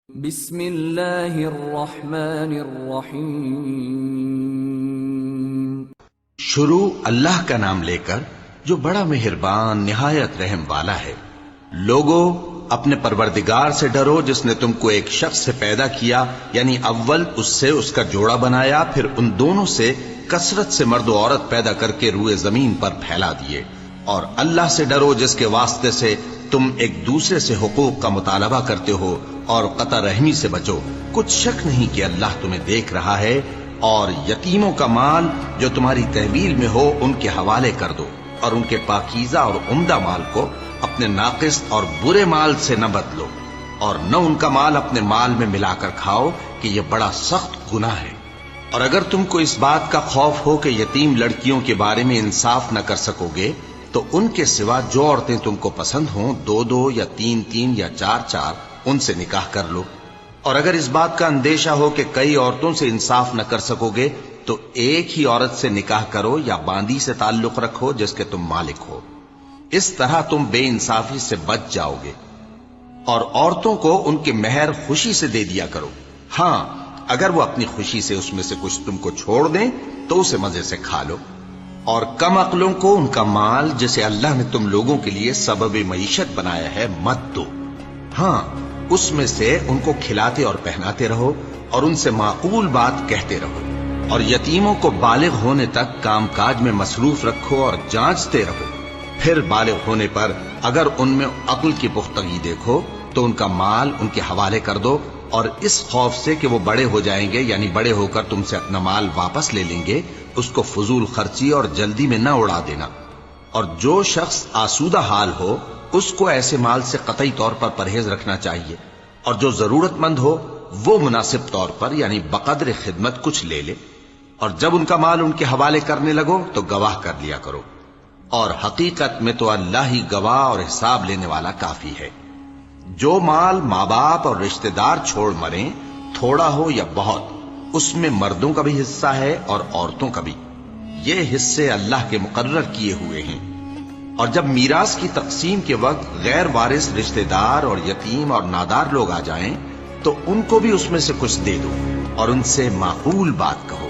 بسم اللہ الرحمن الرحیم۔ شروع اللہ کا نام لے کر جو بڑا مہربان نہایت رحم والا ہے۔ لوگو اپنے پروردگار سے ڈرو جس نے تم کو ایک شخص سے پیدا کیا، یعنی اول اس سے اس کا جوڑا بنایا، پھر ان دونوں سے کثرت سے مرد و عورت پیدا کر کے روئے زمین پر پھیلا دیے۔ اور اللہ سے ڈرو جس کے واسطے سے تم ایک دوسرے سے حقوق کا مطالبہ کرتے ہو، اور قطع رحمی سے بچو۔ کچھ شک نہیں کہ اللہ تمہیں دیکھ رہا ہے۔ اور یتیموں کا مال جو تمہاری تحویل میں ہو ان کے حوالے کر دو، اور ان کے پاکیزہ اور عمدہ مال کو اپنے ناقص اور برے مال سے نہ بدلو، اور نہ ان کا مال اپنے مال میں ملا کر کھاؤ کہ یہ بڑا سخت گناہ ہے۔ اور اگر تم کو اس بات کا خوف ہو کہ یتیم لڑکیوں کے بارے میں انصاف نہ کر سکو گے، تو ان کے سوا جو عورتیں تم کو پسند ہوں، 2 یا 3 یا 4 ان سے نکاح کر لو۔ اور اگر اس بات کا اندیشہ ہو کہ کئی عورتوں سے انصاف نہ کر سکو گے، تو ایک ہی عورت سے نکاح کرو یا باندی سے تعلق رکھو جس کے تم مالک ہو۔ اس طرح تم بے انصافی سے بچ جاؤ گے۔ اور عورتوں کو ان کے مہر خوشی سے دے دیا کرو۔ ہاں، اگر وہ اپنی خوشی سے اس میں سے کچھ تم کو چھوڑ دیں تو اسے مزے سے کھا لو۔ اور کم عقلوں کو ان کا مال جسے اللہ نے تم لوگوں کے لیے سبب معیشت بنایا ہے مت دو۔ ہاں، اس میں سے ان کو کھلاتے اور پہناتے رہو، اور ان سے معقول بات کہتے رہو۔ اور یتیموں کو بالغ ہونے تک کام کاج میں مصروف رکھو اور جانچتے رہو۔ پھر بالغ ہونے پر اگر ان میں عقل کی پختگی دیکھو تو ان کا مال ان کے حوالے کر دو، اور اس خوف سے کہ وہ بڑے ہو جائیں گے، یعنی بڑے ہو کر تم سے اپنا مال واپس لے لیں گے، اس کو فضول خرچی اور جلدی میں نہ اڑا دینا۔ اور جو شخص آسودہ حال ہو اس کو ایسے مال سے قطعی طور پر پرہیز رکھنا چاہیے، اور جو ضرورت مند ہو وہ مناسب طور پر یعنی بقدر خدمت کچھ لے لے۔ اور جب ان کا مال ان کے حوالے کرنے لگو تو گواہ کر لیا کرو، اور حقیقت میں تو اللہ ہی گواہ اور حساب لینے والا کافی ہے۔ جو مال ماں باپ اور رشتہ دار چھوڑ مریں، تھوڑا ہو یا بہت، اس میں مردوں کا بھی حصہ ہے اور عورتوں کا بھی۔ یہ حصے اللہ کے مقرر کیے ہوئے ہیں۔ اور جب میراث کی تقسیم کے وقت غیر وارث رشتہ دار اور یتیم اور نادار لوگ آ جائیں تو ان کو بھی اس میں سے کچھ دے دو، اور ان سے معقول بات کہو۔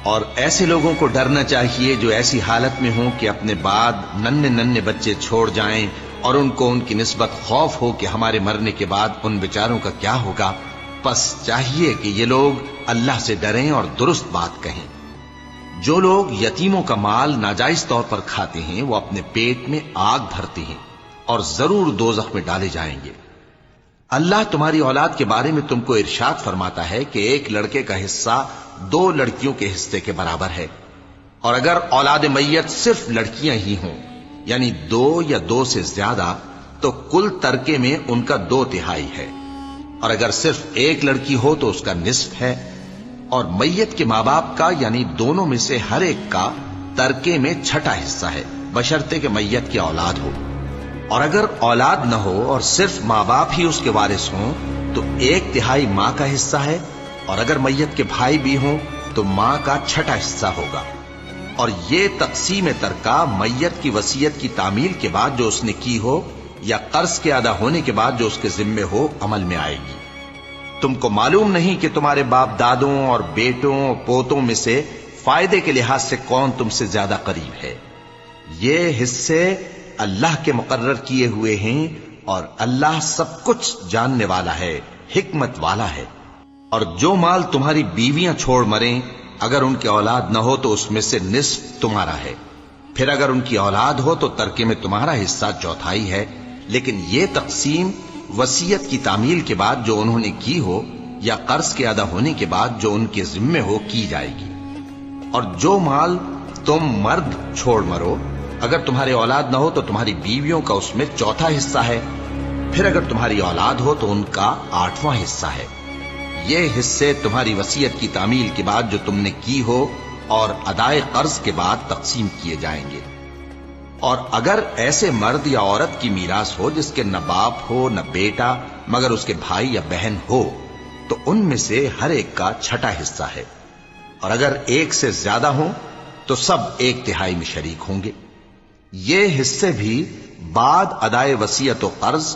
اور ایسے لوگوں کو ڈرنا چاہیے جو ایسی حالت میں ہوں کہ اپنے بعد ننھے بچے چھوڑ جائیں، اور ان کو ان کی نسبت خوف ہو کہ ہمارے مرنے کے بعد ان بیچاروں کا کیا ہوگا۔ پس چاہیے کہ یہ لوگ اللہ سے ڈریں اور درست بات کہیں۔ جو لوگ یتیموں کا مال ناجائز طور پر کھاتے ہیں وہ اپنے پیٹ میں آگ بھرتے ہیں اور ضرور دوزخ میں ڈالے جائیں گے۔ اللہ تمہاری اولاد کے بارے میں تم کو ارشاد فرماتا ہے کہ ایک لڑکے کا حصہ 2 لڑکیوں کے حصے کے برابر ہے۔ اور اگر اولاد میت صرف لڑکیاں ہی ہوں، یعنی 2 یا 2 سے زیادہ، تو کل ترکے میں ان کا 2/3 ہے۔ اور اگر صرف ایک لڑکی ہو تو اس کا نصف ہے۔ اور میت کے ماں باپ کا یعنی دونوں میں سے ہر ایک کا ترکے میں 6واں حصہ ہے، بشرطے کہ میت کی اولاد ہو۔ اور اگر اولاد نہ ہو اور صرف ماں باپ ہی اس کے وارث ہوں تو 1/3 ماں کا حصہ ہے۔ اور اگر میت کے بھائی بھی ہوں تو ماں کا 6واں حصہ ہوگا۔ اور یہ تقسیم ترکہ میت کی وصیت کی تعمیل کے بعد جو اس نے کی ہو یا قرض کے ادا ہونے کے بعد جو اس کے ذمے ہو عمل میں آئے گی۔ تم کو معلوم نہیں کہ تمہارے باپ دادوں اور بیٹوں اور پوتوں میں سے فائدے کے لحاظ سے کون تم سے زیادہ قریب ہے۔ یہ حصے اللہ کے مقرر کیے ہوئے ہیں، اور اللہ سب کچھ جاننے والا ہے، حکمت والا ہے۔ اور جو مال تمہاری بیویاں چھوڑ مریں، اگر ان کی اولاد نہ ہو تو اس میں سے نصف تمہارا ہے۔ پھر اگر ان کی اولاد ہو تو ترکے میں تمہارا حصہ 1/4 ہے۔ لیکن یہ تقسیم وصیت کی تعمیل کے بعد جو انہوں نے کی ہو یا قرض کے ادا ہونے کے بعد جو ان کے ذمے ہو کی جائے گی۔ اور جو مال تم مرد چھوڑ مرو، اگر تمہاری اولاد نہ ہو تو تمہاری بیویوں کا اس میں 1/4 حصہ ہے۔ پھر اگر تمہاری اولاد ہو تو ان کا 8واں حصہ ہے۔ یہ حصے تمہاری وصیت کی تعمیل کے بعد جو تم نے کی ہو اور ادائے قرض کے بعد تقسیم کیے جائیں گے۔ اور اگر ایسے مرد یا عورت کی میراث ہو جس کے نہ باپ ہو نہ بیٹا مگر اس کے بھائی یا بہن ہو، تو ان میں سے ہر ایک کا 6واں حصہ ہے۔ اور اگر ایک سے زیادہ ہوں تو سب 1/3 میں شریک ہوں گے۔ یہ حصے بھی بعد ادائے وصیت و قرض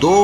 2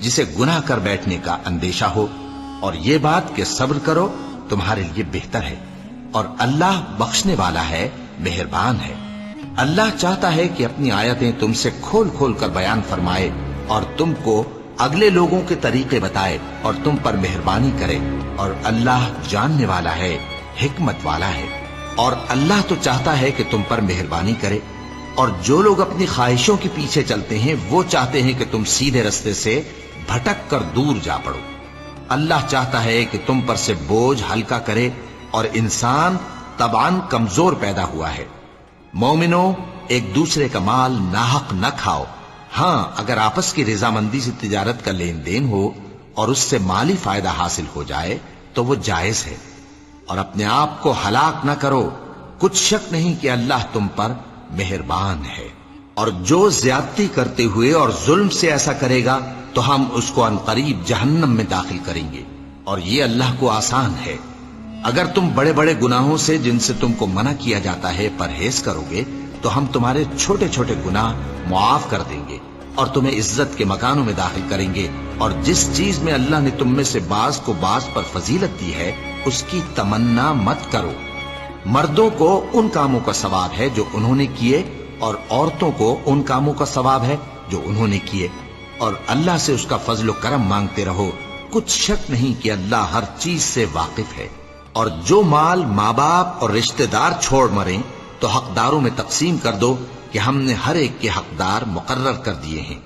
جسے گناہ کر بیٹھنے کا اندیشہ ہو، اور یہ بات کہ صبر کرو تمہارے لیے بہتر ہے، اور اللہ بخشنے والا ہے، مہربان ہے۔ اللہ چاہتا ہے کہ اپنی آیتیں تم سے کھول کھول کر بیان فرمائے اور تم کو اگلے لوگوں کے طریقے بتائے اور تم پر مہربانی کرے، اور اللہ جاننے والا ہے، حکمت والا ہے۔ اور اللہ تو چاہتا ہے کہ تم پر مہربانی کرے، اور جو لوگ اپنی خواہشوں کے پیچھے چلتے ہیں وہ چاہتے ہیں کہ تم سیدھے رستے سے بھٹک کر دور جا پڑو۔ اللہ چاہتا ہے کہ تم پر سے بوجھ ہلکا کرے، اور انسان طبعاً کمزور پیدا ہوا ہے۔ مومنوں، ایک دوسرے کا مال ناحق نہ کھاؤ، ہاں اگر آپس کی رضامندی سے تجارت کا لین دین ہو اور اس سے مالی فائدہ حاصل ہو جائے تو وہ جائز ہے، اور اپنے آپ کو ہلاک نہ کرو، کچھ شک نہیں کہ اللہ تم پر مہربان ہے۔ اور جو زیادتی کرتے ہوئے اور ظلم سے ایسا کرے گا تو ہم اس کو عنقریب جہنم میں داخل کریں گے، اور یہ اللہ کو آسان ہے۔ اگر تم بڑے بڑے گناہوں سے جن سے تم کو منع کیا جاتا ہے پرہیز کرو گے تو ہم تمہارے چھوٹے چھوٹے گناہ معاف کر دیں گے اور تمہیں عزت کے مکانوں میں داخل کریں گے، اور جس چیز میں اللہ نے تم میں سے بعض کو بعض پر فضیلت دی ہے اس کی تمنا مت کرو۔ مردوں کو ان کاموں کا ثواب ہے جو انہوں نے کیے، اور عورتوں کو ان کاموں کا ثواب ہے جو انہوں نے کیے، اور اللہ سے اس کا فضل و کرم مانگتے رہو، کچھ شک نہیں کہ اللہ ہر چیز سے واقف ہے۔ اور جو مال ماں باپ اور رشتہ دار چھوڑ مریں تو حقداروں میں تقسیم کر دو کہ ہم نے ہر ایک کے حقدار مقرر کر دیے ہیں،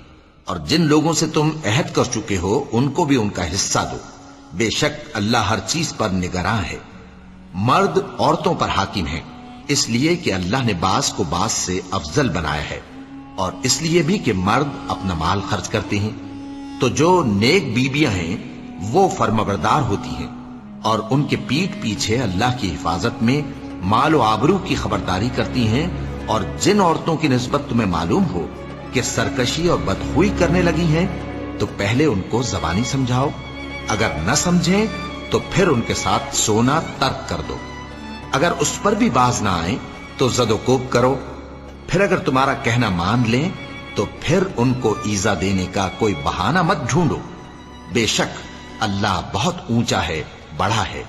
اور جن لوگوں سے تم عہد کر چکے ہو ان کو بھی ان کا حصہ دو، بے شک اللہ ہر چیز پر نگراں ہے۔ مرد عورتوں پر حاکم ہیں، اس لیے کہ اللہ نے بعض کو بعض سے افضل بنایا ہے، اور اس لیے بھی کہ مرد اپنا مال خرچ کرتے ہیں، تو جو نیک بیویاں ہیں وہ فرمانبردار ہوتی ہیں، اور ان کے پیٹھ پیچھے اللہ کی حفاظت میں مال و آبرو کی خبرداری کرتی ہیں۔ اور جن عورتوں کی نسبت تمہیں معلوم ہو کہ سرکشی اور بدخوئی کرنے لگی ہیں تو پہلے ان کو زبانی سمجھاؤ، اگر نہ سمجھیں تو پھر ان کے ساتھ سونا ترک کر دو، اگر اس پر بھی باز نہ آئیں تو زد و کوب کرو، پھر اگر تمہارا کہنا مان لیں تو پھر ان کو ایذا دینے کا کوئی بہانہ مت ڈھونڈو، بے شک اللہ بہت اونچا ہے، بڑا ہے۔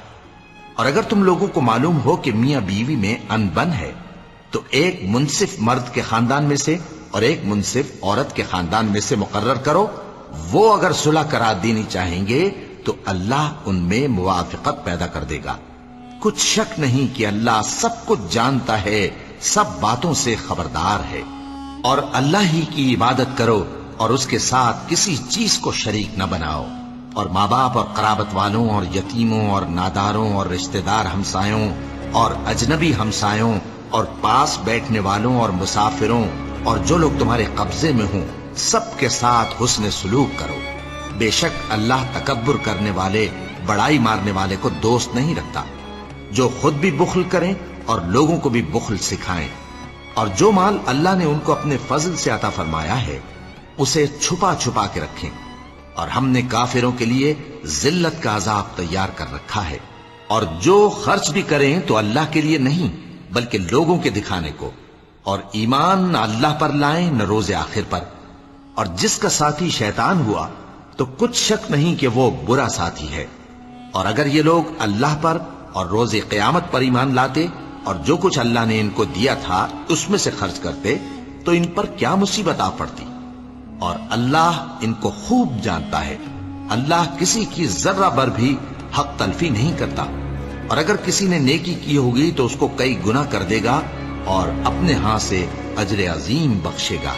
اور اگر تم لوگوں کو معلوم ہو کہ میاں بیوی میں انبن ہے تو ایک منصف مرد کے خاندان میں سے اور ایک منصف عورت کے خاندان میں سے مقرر کرو، وہ اگر صلح کرا دینی چاہیں گے تو اللہ ان میں موافقت پیدا کر دے گا۔ کچھ شک نہیں کہ اللہ سب کچھ جانتا ہے، سب باتوں سے خبردار ہے۔ اور اللہ ہی کی عبادت کرو اور اس کے ساتھ کسی چیز کو شریک نہ بناؤ، اور ماں باپ اور قرابت والوں اور یتیموں اور ناداروں اور رشتہ دار ہمسایوں اور اجنبی ہمسایوں اور پاس بیٹھنے والوں اور مسافروں اور جو لوگ تمہارے قبضے میں ہوں سب کے ساتھ حسن سلوک کرو، بے شک اللہ تکبر کرنے والے، بڑائی مارنے والے کو دوست نہیں رکھتا۔ جو خود بھی بخل کریں اور لوگوں کو بھی بخل سکھائیں، اور جو مال اللہ نے ان کو اپنے فضل سے عطا فرمایا ہے اسے چھپا چھپا کے رکھیں، اور ہم نے کافروں کے لیے ذلت کا عذاب تیار کر رکھا ہے۔ اور جو خرچ بھی کریں تو اللہ کے لیے نہیں بلکہ لوگوں کے دکھانے کو، اور ایمان نہ اللہ پر لائیں نہ روز آخر پر، اور جس کا ساتھی شیطان ہوا تو کچھ شک نہیں کہ وہ برا ساتھی ہے۔ اور اگر یہ لوگ اللہ پر اور روز قیامت پر ایمان لاتے اور جو کچھ اللہ نے ان کو دیا تھا اس میں سے خرچ کرتے تو ان پر کیا مصیبت آ پڑتی، اور اللہ ان کو خوب جانتا ہے۔ اللہ کسی کی ذرہ بر بھی حق تلفی نہیں کرتا، اور اگر کسی نے نیکی کی ہوگی تو اس کو کئی گنا کر دے گا اور اپنے ہاں سے اجر عظیم بخشے گا۔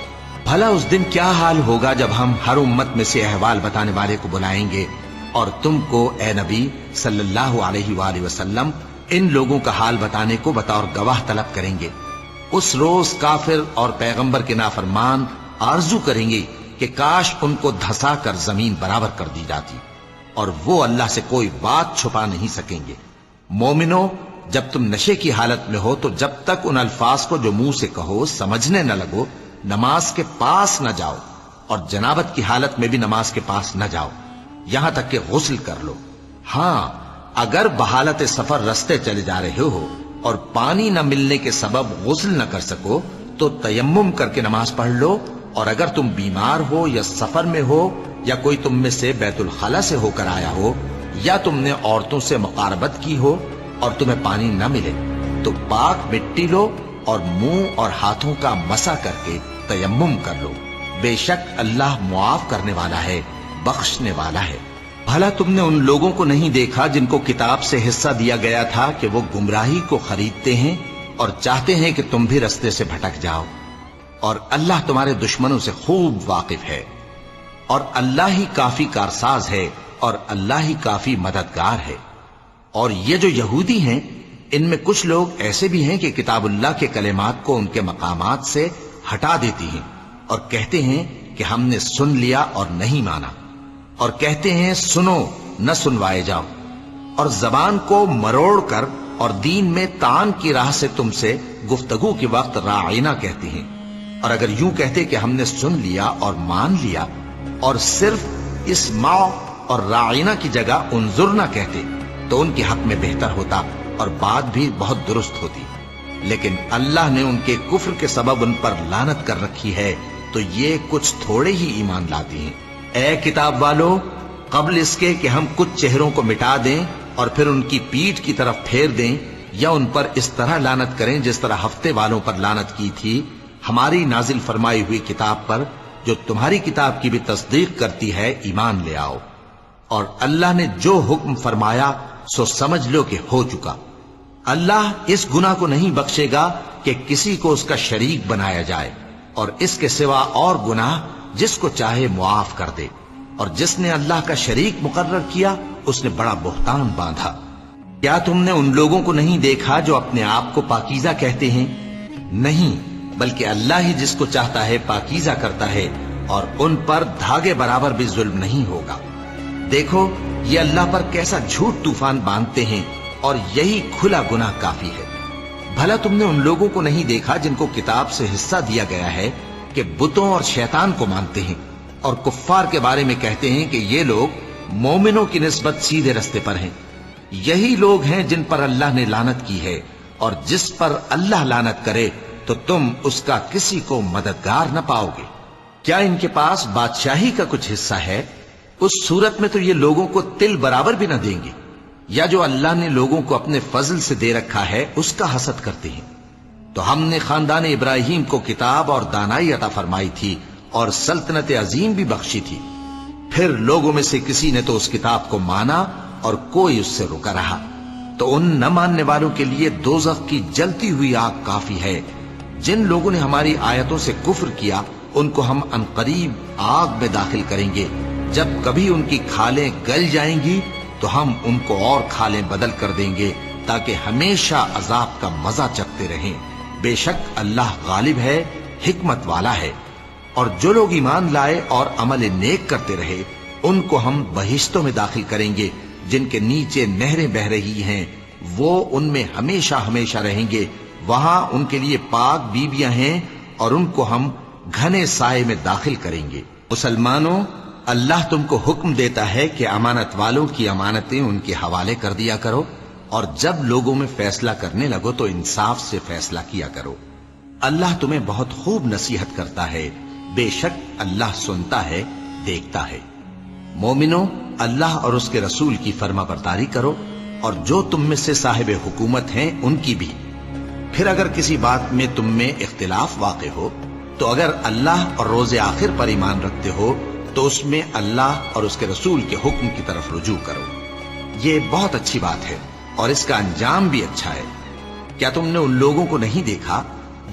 بھلا اس دن کیا حال ہوگا جب ہم ہر امت میں سے احوال بتانے والے کو بلائیں گے اور تم کو اے نبی صلی اللہ علیہ وآلہ وسلم ان لوگوں کا حال بتانے کو بطور گواہ طلب کریں گے۔ اس روز کافر اور پیغمبر کے نافرمان آرزو کریں گے کہ کاش ان کو دھسا کر زمین برابر کر دی جاتی، اور وہ اللہ سے کوئی بات چھپا نہیں سکیں گے۔ مومنو، جب تم نشے کی حالت میں ہو تو جب تک ان الفاظ کو جو منہ سے کہو سمجھنے نہ لگو نماز کے پاس نہ جاؤ، اور جنابت کی حالت میں بھی نماز کے پاس نہ جاؤ یہاں تک کہ غسل کر لو۔ ہاں، اگر بحالت سفر رستے چلے جا رہے ہو اور پانی نہ ملنے کے سبب غسل نہ کر سکو تو تیمم کر کے نماز پڑھ لو، اور اگر تم بیمار ہو یا سفر میں ہو یا کوئی تم میں سے بیت الخلا سے ہو کر آیا ہو، یا تم نے عورتوں سے مقاربت کی ہو اور تمہیں پانی نہ ملے، تو پاک مٹی لو اور منہ اور ہاتھوں کا مسح کر کے تیمم کر لو، بے شک اللہ معاف کرنے والا ہے، بخشنے والا ہے۔ بھلا تم نے ان لوگوں کو نہیں دیکھا جن کو کتاب سے حصہ دیا گیا تھا کہ وہ گمراہی کو خریدتے ہیں اور چاہتے ہیں کہ تم بھی رستے سے بھٹک جاؤ، اور اللہ تمہارے دشمنوں سے خوب واقف ہے، اور اللہ ہی کافی کارساز ہے، اور اللہ ہی کافی مددگار ہے۔ اور یہ جو یہودی ہیں، ان میں کچھ لوگ ایسے بھی ہیں کہ کتاب اللہ کے کلمات کو ان کے مقامات سے ہٹا دیتی ہیں اور کہتے ہیں کہ ہم نے سن لیا اور نہیں مانا، اور کہتے ہیں سنو نہ سنوائے جاؤ، اور زبان کو مروڑ کر اور دین میں طعن کی راہ سے تم سے گفتگو کے وقت راعینا کہتی ہیں۔ اور اگر یوں کہتے کہ ہم نے سن لیا اور مان لیا، اور صرف اسمعوا اور راعینا کی جگہ انظرنا کہتے، تو ان کے حق میں بہتر ہوتا اور بات بھی بہت درست ہوتی۔ لیکن اللہ نے ان کے کفر کے سبب ان پر لعنت کر رکھی ہے، تو یہ کچھ تھوڑے ہی ایمان لاتی ہیں۔ اے کتاب والو، قبل اس کے کہ ہم کچھ چہروں کو مٹا دیں اور پھر ان کی پیٹھ کی طرف پھیر دیں یا ان پر اس طرح لعنت کریں جس طرح ہفتے والوں پر لعنت کی تھی، ہماری نازل فرمائی ہوئی کتاب پر جو تمہاری کتاب کی بھی تصدیق کرتی ہے ایمان لے آؤ، اور اللہ نے جو حکم فرمایا سو سمجھ لو کہ ہو چکا۔ اللہ اس گناہ کو نہیں بخشے گا کہ کسی کو اس کا شریک بنایا جائے، اور اس کے سوا اور گناہ جس کو چاہے معاف کر دے، اور جس نے اللہ کا شریک مقرر کیا اس نے بڑا بہتان باندھا۔ کیا تم نے ان لوگوں کو نہیں دیکھا جو اپنے آپ کو پاکیزہ کہتے ہیں؟ نہیں، بلکہ اللہ ہی جس کو چاہتا ہے پاکیزہ کرتا ہے، اور ان پر دھاگے برابر بھی ظلم نہیں ہوگا۔ دیکھو یہ اللہ پر کیسا جھوٹ طوفان باندھتے ہیں، اور یہی کھلا گناہ کافی ہے۔ بھلا تم نے ان لوگوں کو نہیں دیکھا جن کو کتاب سے حصہ دیا گیا ہے کہ بتوں اور شیطان کو مانتے ہیں، اور کفار کے بارے میں کہتے ہیں کہ یہ لوگ مومنوں کی نسبت سیدھے رستے پر ہیں۔ یہی لوگ ہیں جن پر اللہ نے لعنت کی ہے، اور جس پر اللہ لعنت کرے تو تم اس کا کسی کو مددگار نہ پاؤ گے۔ کیا ان کے پاس بادشاہی کا کچھ حصہ ہے؟ اس صورت میں تو یہ لوگوں کو تل برابر بھی نہ دیں گے۔ یا جو اللہ نے لوگوں کو اپنے فضل سے دے رکھا ہے اس کا حسد کرتے ہیں۔ تو ہم نے خاندان ابراہیم کو کتاب اور دانائی عطا فرمائی تھی اور سلطنت عظیم بھی بخشی تھی۔ پھر لوگوں میں سے کسی نے تو اس کتاب کو مانا اور کوئی اس سے رکا رہا، تو ان نہ ماننے والوں کے لیے دوزخ کی جلتی ہوئی آگ کافی ہے۔ جن لوگوں نے ہماری آیتوں سے کفر کیا ان کو ہم عنقریب آگ میں داخل کریں گے۔ جب کبھی ان کی کھالیں گل جائیں گی تو ہم ان کو اور کھالیں بدل کر دیں گے تاکہ ہمیشہ عذاب کا مزہ چکھتے رہیں۔ بے شک اللہ غالب ہے، حکمت والا ہے۔ اور جو لوگ ایمان لائے اور عمل نیک کرتے رہے ان کو ہم بہشتوں میں داخل کریں گے جن کے نیچے نہریں بہ رہی ہیں، وہ ان میں ہمیشہ ہمیشہ رہیں گے۔ وہاں ان کے لیے پاک بیویاں ہیں اور ان کو ہم گھنے سائے میں داخل کریں گے۔ مسلمانوں، اللہ تم کو حکم دیتا ہے کہ امانت والوں کی امانتیں ان کے حوالے کر دیا کرو، اور جب لوگوں میں فیصلہ کرنے لگو تو انصاف سے فیصلہ کیا کرو۔ اللہ تمہیں بہت خوب نصیحت کرتا ہے، بے شک اللہ سنتا ہے، دیکھتا ہے۔ مومنوں، اللہ اور اس کے رسول کی فرما برداری کرو، اور جو تم میں سے صاحب حکومت ہیں ان کی بھی۔ پھر اگر کسی بات میں تم میں اختلاف واقع ہو تو اگر اللہ اور روز آخر پر ایمان رکھتے ہو تو اس میں اللہ اور اس کے رسول کے حکم کی طرف رجوع کرو۔ یہ بہت اچھی بات ہے اور اس کا انجام بھی اچھا ہے۔ کیا تم نے ان لوگوں کو نہیں دیکھا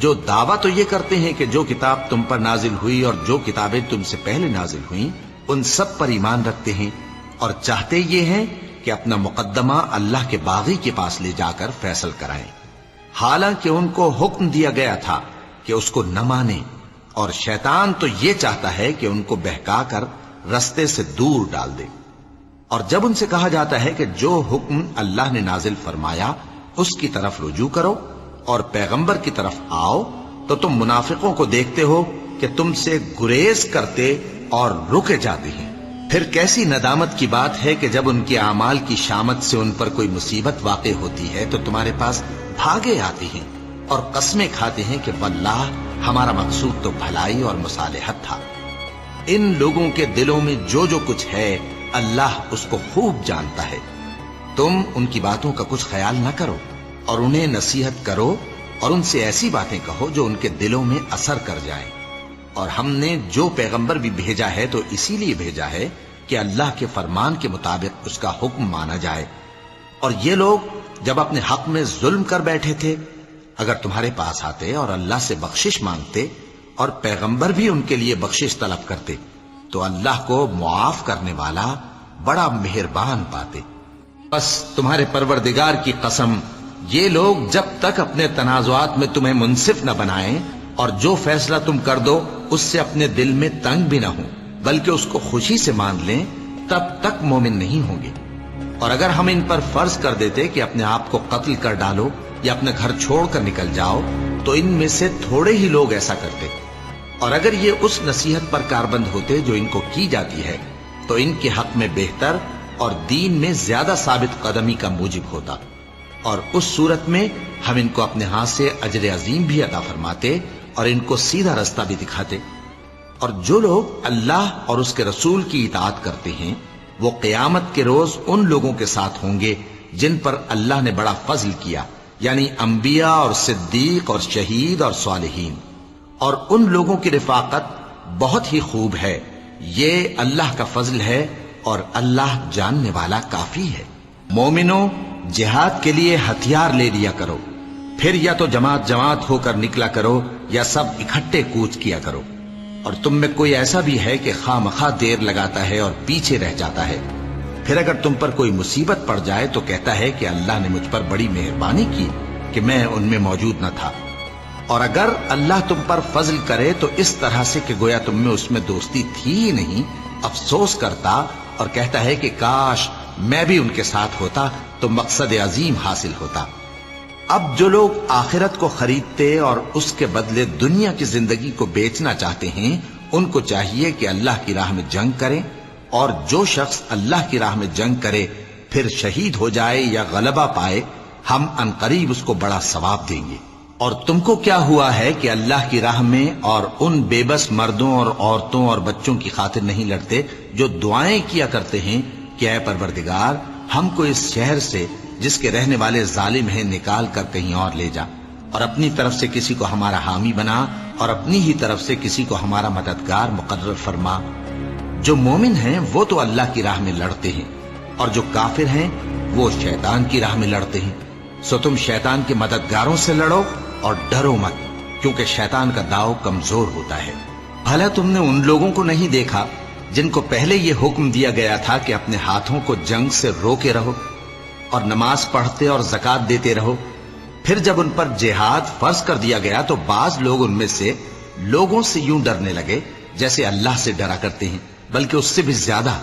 جو دعویٰ تو یہ کرتے ہیں کہ جو کتاب تم پر نازل ہوئی اور جو کتابیں تم سے پہلے نازل ہوئیں ان سب پر ایمان رکھتے ہیں، اور چاہتے یہ ہیں کہ اپنا مقدمہ اللہ کے باغی کے پاس لے جا کر فیصل کرائیں، حالانکہ ان کو حکم دیا گیا تھا کہ اس کو نہ مانیں، اور شیطان تو یہ چاہتا ہے کہ ان کو بہکا کر رستے سے دور ڈال دے۔ اور جب ان سے کہا جاتا ہے کہ جو حکم اللہ نے نازل فرمایا اس کی طرف رجوع کرو اور پیغمبر کی طرف آؤ، تو تم منافقوں کو دیکھتے ہو کہ تم سے گریز کرتے اور رکے جاتے ہیں۔ پھر کیسی ندامت کی بات ہے کہ جب ان کے اعمال کی شامت سے ان پر کوئی مصیبت واقع ہوتی ہے تو تمہارے پاس بھاگے آتے ہیں اور قسمیں کھاتے ہیں کہ واللہ ہمارا مقصود تو بھلائی اور مصالحت تھا۔ ان لوگوں کے دلوں میں جو جو کچھ ہے اللہ اس کو خوب جانتا ہے۔ تم ان کی باتوں کا کچھ خیال نہ کرو اور انہیں نصیحت کرو اور ان سے ایسی باتیں کہو جو ان کے دلوں میں اثر کر جائیں۔ اور ہم نے جو پیغمبر بھی بھیجا ہے تو اسی لیے بھیجا ہے کہ اللہ کے فرمان کے مطابق اس کا حکم مانا جائے۔ اور یہ لوگ جب اپنے حق میں ظلم کر بیٹھے تھے، اگر تمہارے پاس آتے اور اللہ سے بخشش مانگتے اور پیغمبر بھی ان کے لیے بخشش طلب کرتے تو اللہ کو معاف کرنے والا بڑا مہربان پاتے۔ بس تمہارے پروردگار کی قسم، یہ لوگ جب تک اپنے تنازعات میں تمہیں منصف نہ بنائیں اور جو فیصلہ تم کر دو اس سے اپنے دل میں تنگ بھی نہ ہوں بلکہ اس کو خوشی سے مان لیں، تب تک مومن نہیں ہوں گے۔ اور اگر ہم ان پر فرض کر دیتے کہ اپنے آپ کو قتل کر ڈالو یا اپنے گھر چھوڑ کر نکل جاؤ تو ان میں سے تھوڑے ہی لوگ ایسا کرتے، اور اگر یہ اس نصیحت پر کاربند ہوتے جو ان کو کی جاتی ہے تو ان کے حق میں بہتر اور دین میں زیادہ ثابت قدمی کا موجب ہوتا، اور اس صورت میں ہم ان کو اپنے ہاتھ سے اجر عظیم بھی عطا فرماتے اور ان کو سیدھا رستہ بھی دکھاتے۔ اور جو لوگ اللہ اور اس کے رسول کی اطاعت کرتے ہیں وہ قیامت کے روز ان لوگوں کے ساتھ ہوں گے جن پر اللہ نے بڑا فضل کیا، یعنی انبیاء اور صدیق اور شہید اور صالحین، اور ان لوگوں کی رفاقت بہت ہی خوب ہے۔ یہ اللہ کا فضل ہے اور اللہ جاننے والا کافی ہے۔ مومنوں، جہاد کے لیے ہتھیار لے لیا کرو، پھر یا تو جماعت جماعت ہو کر نکلا کرو یا سب اکٹھے کوچ کیا کرو۔ اور تم میں کوئی ایسا بھی ہے کہ خواہ مخواہ دیر لگاتا ہے اور پیچھے رہ جاتا ہے، پھر اگر تم پر کوئی مصیبت پڑ جائے تو کہتا ہے کہ اللہ نے مجھ پر بڑی مہربانی کی کہ میں ان میں موجود نہ تھا۔ اور اگر اللہ تم پر فضل کرے تو اس طرح سے کہ گویا تم میں اس میں دوستی تھی ہی نہیں، افسوس کرتا اور کہتا ہے کہ کاش میں بھی ان کے ساتھ ہوتا تو مقصد عظیم حاصل ہوتا۔ اب جو لوگ آخرت کو خریدتے اور اس کے بدلے دنیا کی زندگی کو بیچنا چاہتے ہیں ان کو چاہیے کہ اللہ کی راہ میں جنگ کریں، اور جو شخص اللہ کی راہ میں جنگ کرے پھر شہید ہو جائے یا غلبہ پائے ہم عنقریب اس کو بڑا ثواب دیں گے۔ اور تم کو کیا ہوا ہے کہ اللہ کی راہ میں اور ان بے بس مردوں اور عورتوں اور بچوں کی خاطر نہیں لڑتے جو دعائیں کیا کرتے ہیں کہ اے پروردگار ہم کو اس شہر سے جس کے رہنے والے ظالم ہیں نکال کر کہیں اور لے جا، اور اپنی طرف سے کسی کو ہمارا حامی بنا اور اپنی ہی طرف سے کسی کو ہمارا مددگار مقرر فرما۔ جو مومن ہیں وہ تو اللہ کی راہ میں لڑتے ہیں، اور جو کافر ہیں وہ شیطان کی راہ میں لڑتے ہیں، سو تم شیطان کے مددگاروں سے لڑو اور ڈرو مت، کیونکہ شیطان کا داؤ کمزور ہوتا ہے۔ بھلا تم نے ان لوگوں کو نہیں دیکھا جن کو پہلے یہ حکم دیا گیا تھا کہ اپنے ہاتھوں کو جنگ سے روکے رہو اور نماز پڑھتے اور زکوٰۃ دیتے رہو، پھر جب ان پر جہاد فرض کر دیا گیا تو بعض لوگ ان میں سے لوگوں سے یوں ڈرنے لگے جیسے اللہ سے ڈرا کرتے ہیں، بلکہ اس سے بھی زیادہ،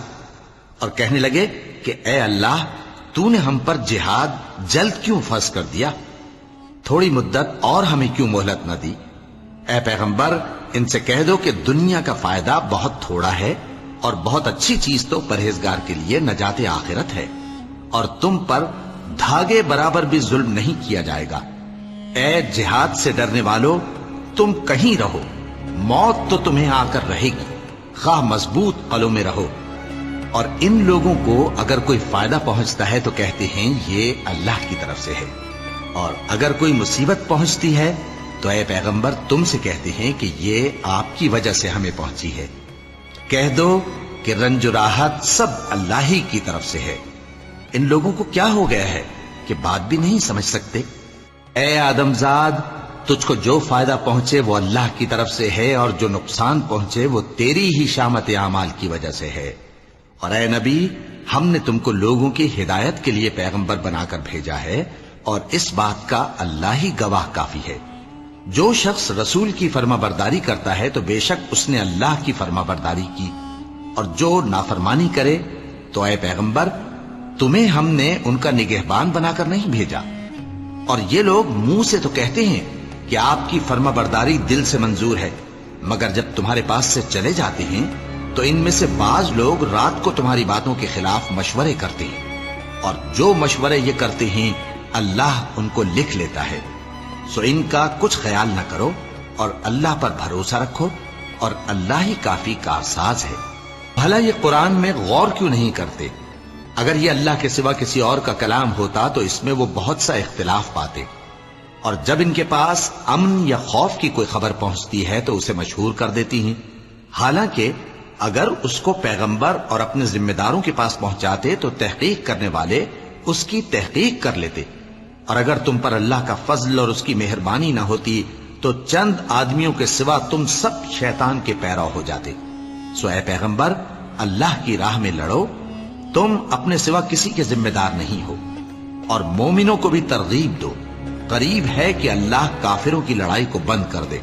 اور کہنے لگے کہ اے اللہ تو نے ہم پر جہاد جلد کیوں فرض کر دیا؟ تھوڑی مدت اور ہمیں کیوں مہلت نہ دی؟ اے پیغمبر ان سے کہہ دو کہ دنیا کا فائدہ بہت تھوڑا ہے اور بہت اچھی چیز تو پرہیزگار کے لیے نجات آخرت ہے، اور تم پر دھاگے برابر بھی ظلم نہیں کیا جائے گا۔ اے جہاد سے ڈرنے والو، تم کہیں رہو، موت تو تمہیں آ کر رہے گی، خواہ مضبوط قلعوں میں رہو۔ اور ان لوگوں کو اگر کوئی فائدہ پہنچتا ہے تو کہتے ہیں یہ اللہ کی طرف سے ہے، اور اگر کوئی مصیبت پہنچتی ہے تو اے پیغمبر تم سے کہتے ہیں کہ یہ آپ کی وجہ سے ہمیں پہنچی ہے۔ کہہ دو کہ رنج و راحت سب اللہ ہی کی طرف سے ہے۔ ان لوگوں کو کیا ہو گیا ہے کہ بات بھی نہیں سمجھ سکتے؟ اے آدم زاد، تجھ کو جو فائدہ پہنچے وہ اللہ کی طرف سے ہے، اور جو نقصان پہنچے وہ تیری ہی شامت اعمال کی وجہ سے ہے۔ اور اے نبی، ہم نے تم کو لوگوں کی ہدایت کے لیے پیغمبر بنا کر بھیجا ہے، اور اس بات کا اللہ ہی گواہ کافی ہے۔ جو شخص رسول کی فرما برداری کرتا ہے تو بے شک اس نے اللہ کی فرما برداری کی، اور جو نافرمانی کرے تو اے پیغمبر تمہیں ہم نے ان کا نگہبان بنا کر نہیں بھیجا۔ اور یہ لوگ منہ سے تو کہتے ہیں کہ آپ کی فرما برداری دل سے منظور ہے، مگر جب تمہارے پاس سے چلے جاتے ہیں تو ان میں سے بعض لوگ رات کو تمہاری باتوں کے خلاف مشورے کرتے ہیں، اور جو مشورے یہ کرتے ہیں اللہ ان کو لکھ لیتا ہے۔ سو ان کا کچھ خیال نہ کرو اور اللہ پر بھروسہ رکھو، اور اللہ ہی کافی کارساز ہے۔ بھلا یہ قرآن میں غور کیوں نہیں کرتے؟ اگر یہ اللہ کے سوا کسی اور کا کلام ہوتا تو اس میں وہ بہت سا اختلاف پاتے، اور جب ان کے پاس امن یا خوف کی کوئی خبر پہنچتی ہے تو اسے مشہور کر دیتی ہیں، حالانکہ اگر اس کو پیغمبر اور اپنے ذمہ داروں کے پاس پہنچاتے تو تحقیق کرنے والے اس کی تحقیق کر لیتے، اور اگر تم پر اللہ کا فضل اور اس کی مہربانی نہ ہوتی تو چند آدمیوں کے سوا تم سب شیطان کے پیرو ہو جاتے۔ سو اے پیغمبر، اللہ کی راہ میں لڑو، تم اپنے سوا کسی کے ذمہ دار نہیں ہو، اور مومنوں کو بھی ترغیب دو، قریب ہے کہ اللہ کافروں کی لڑائی کو بند کر دے،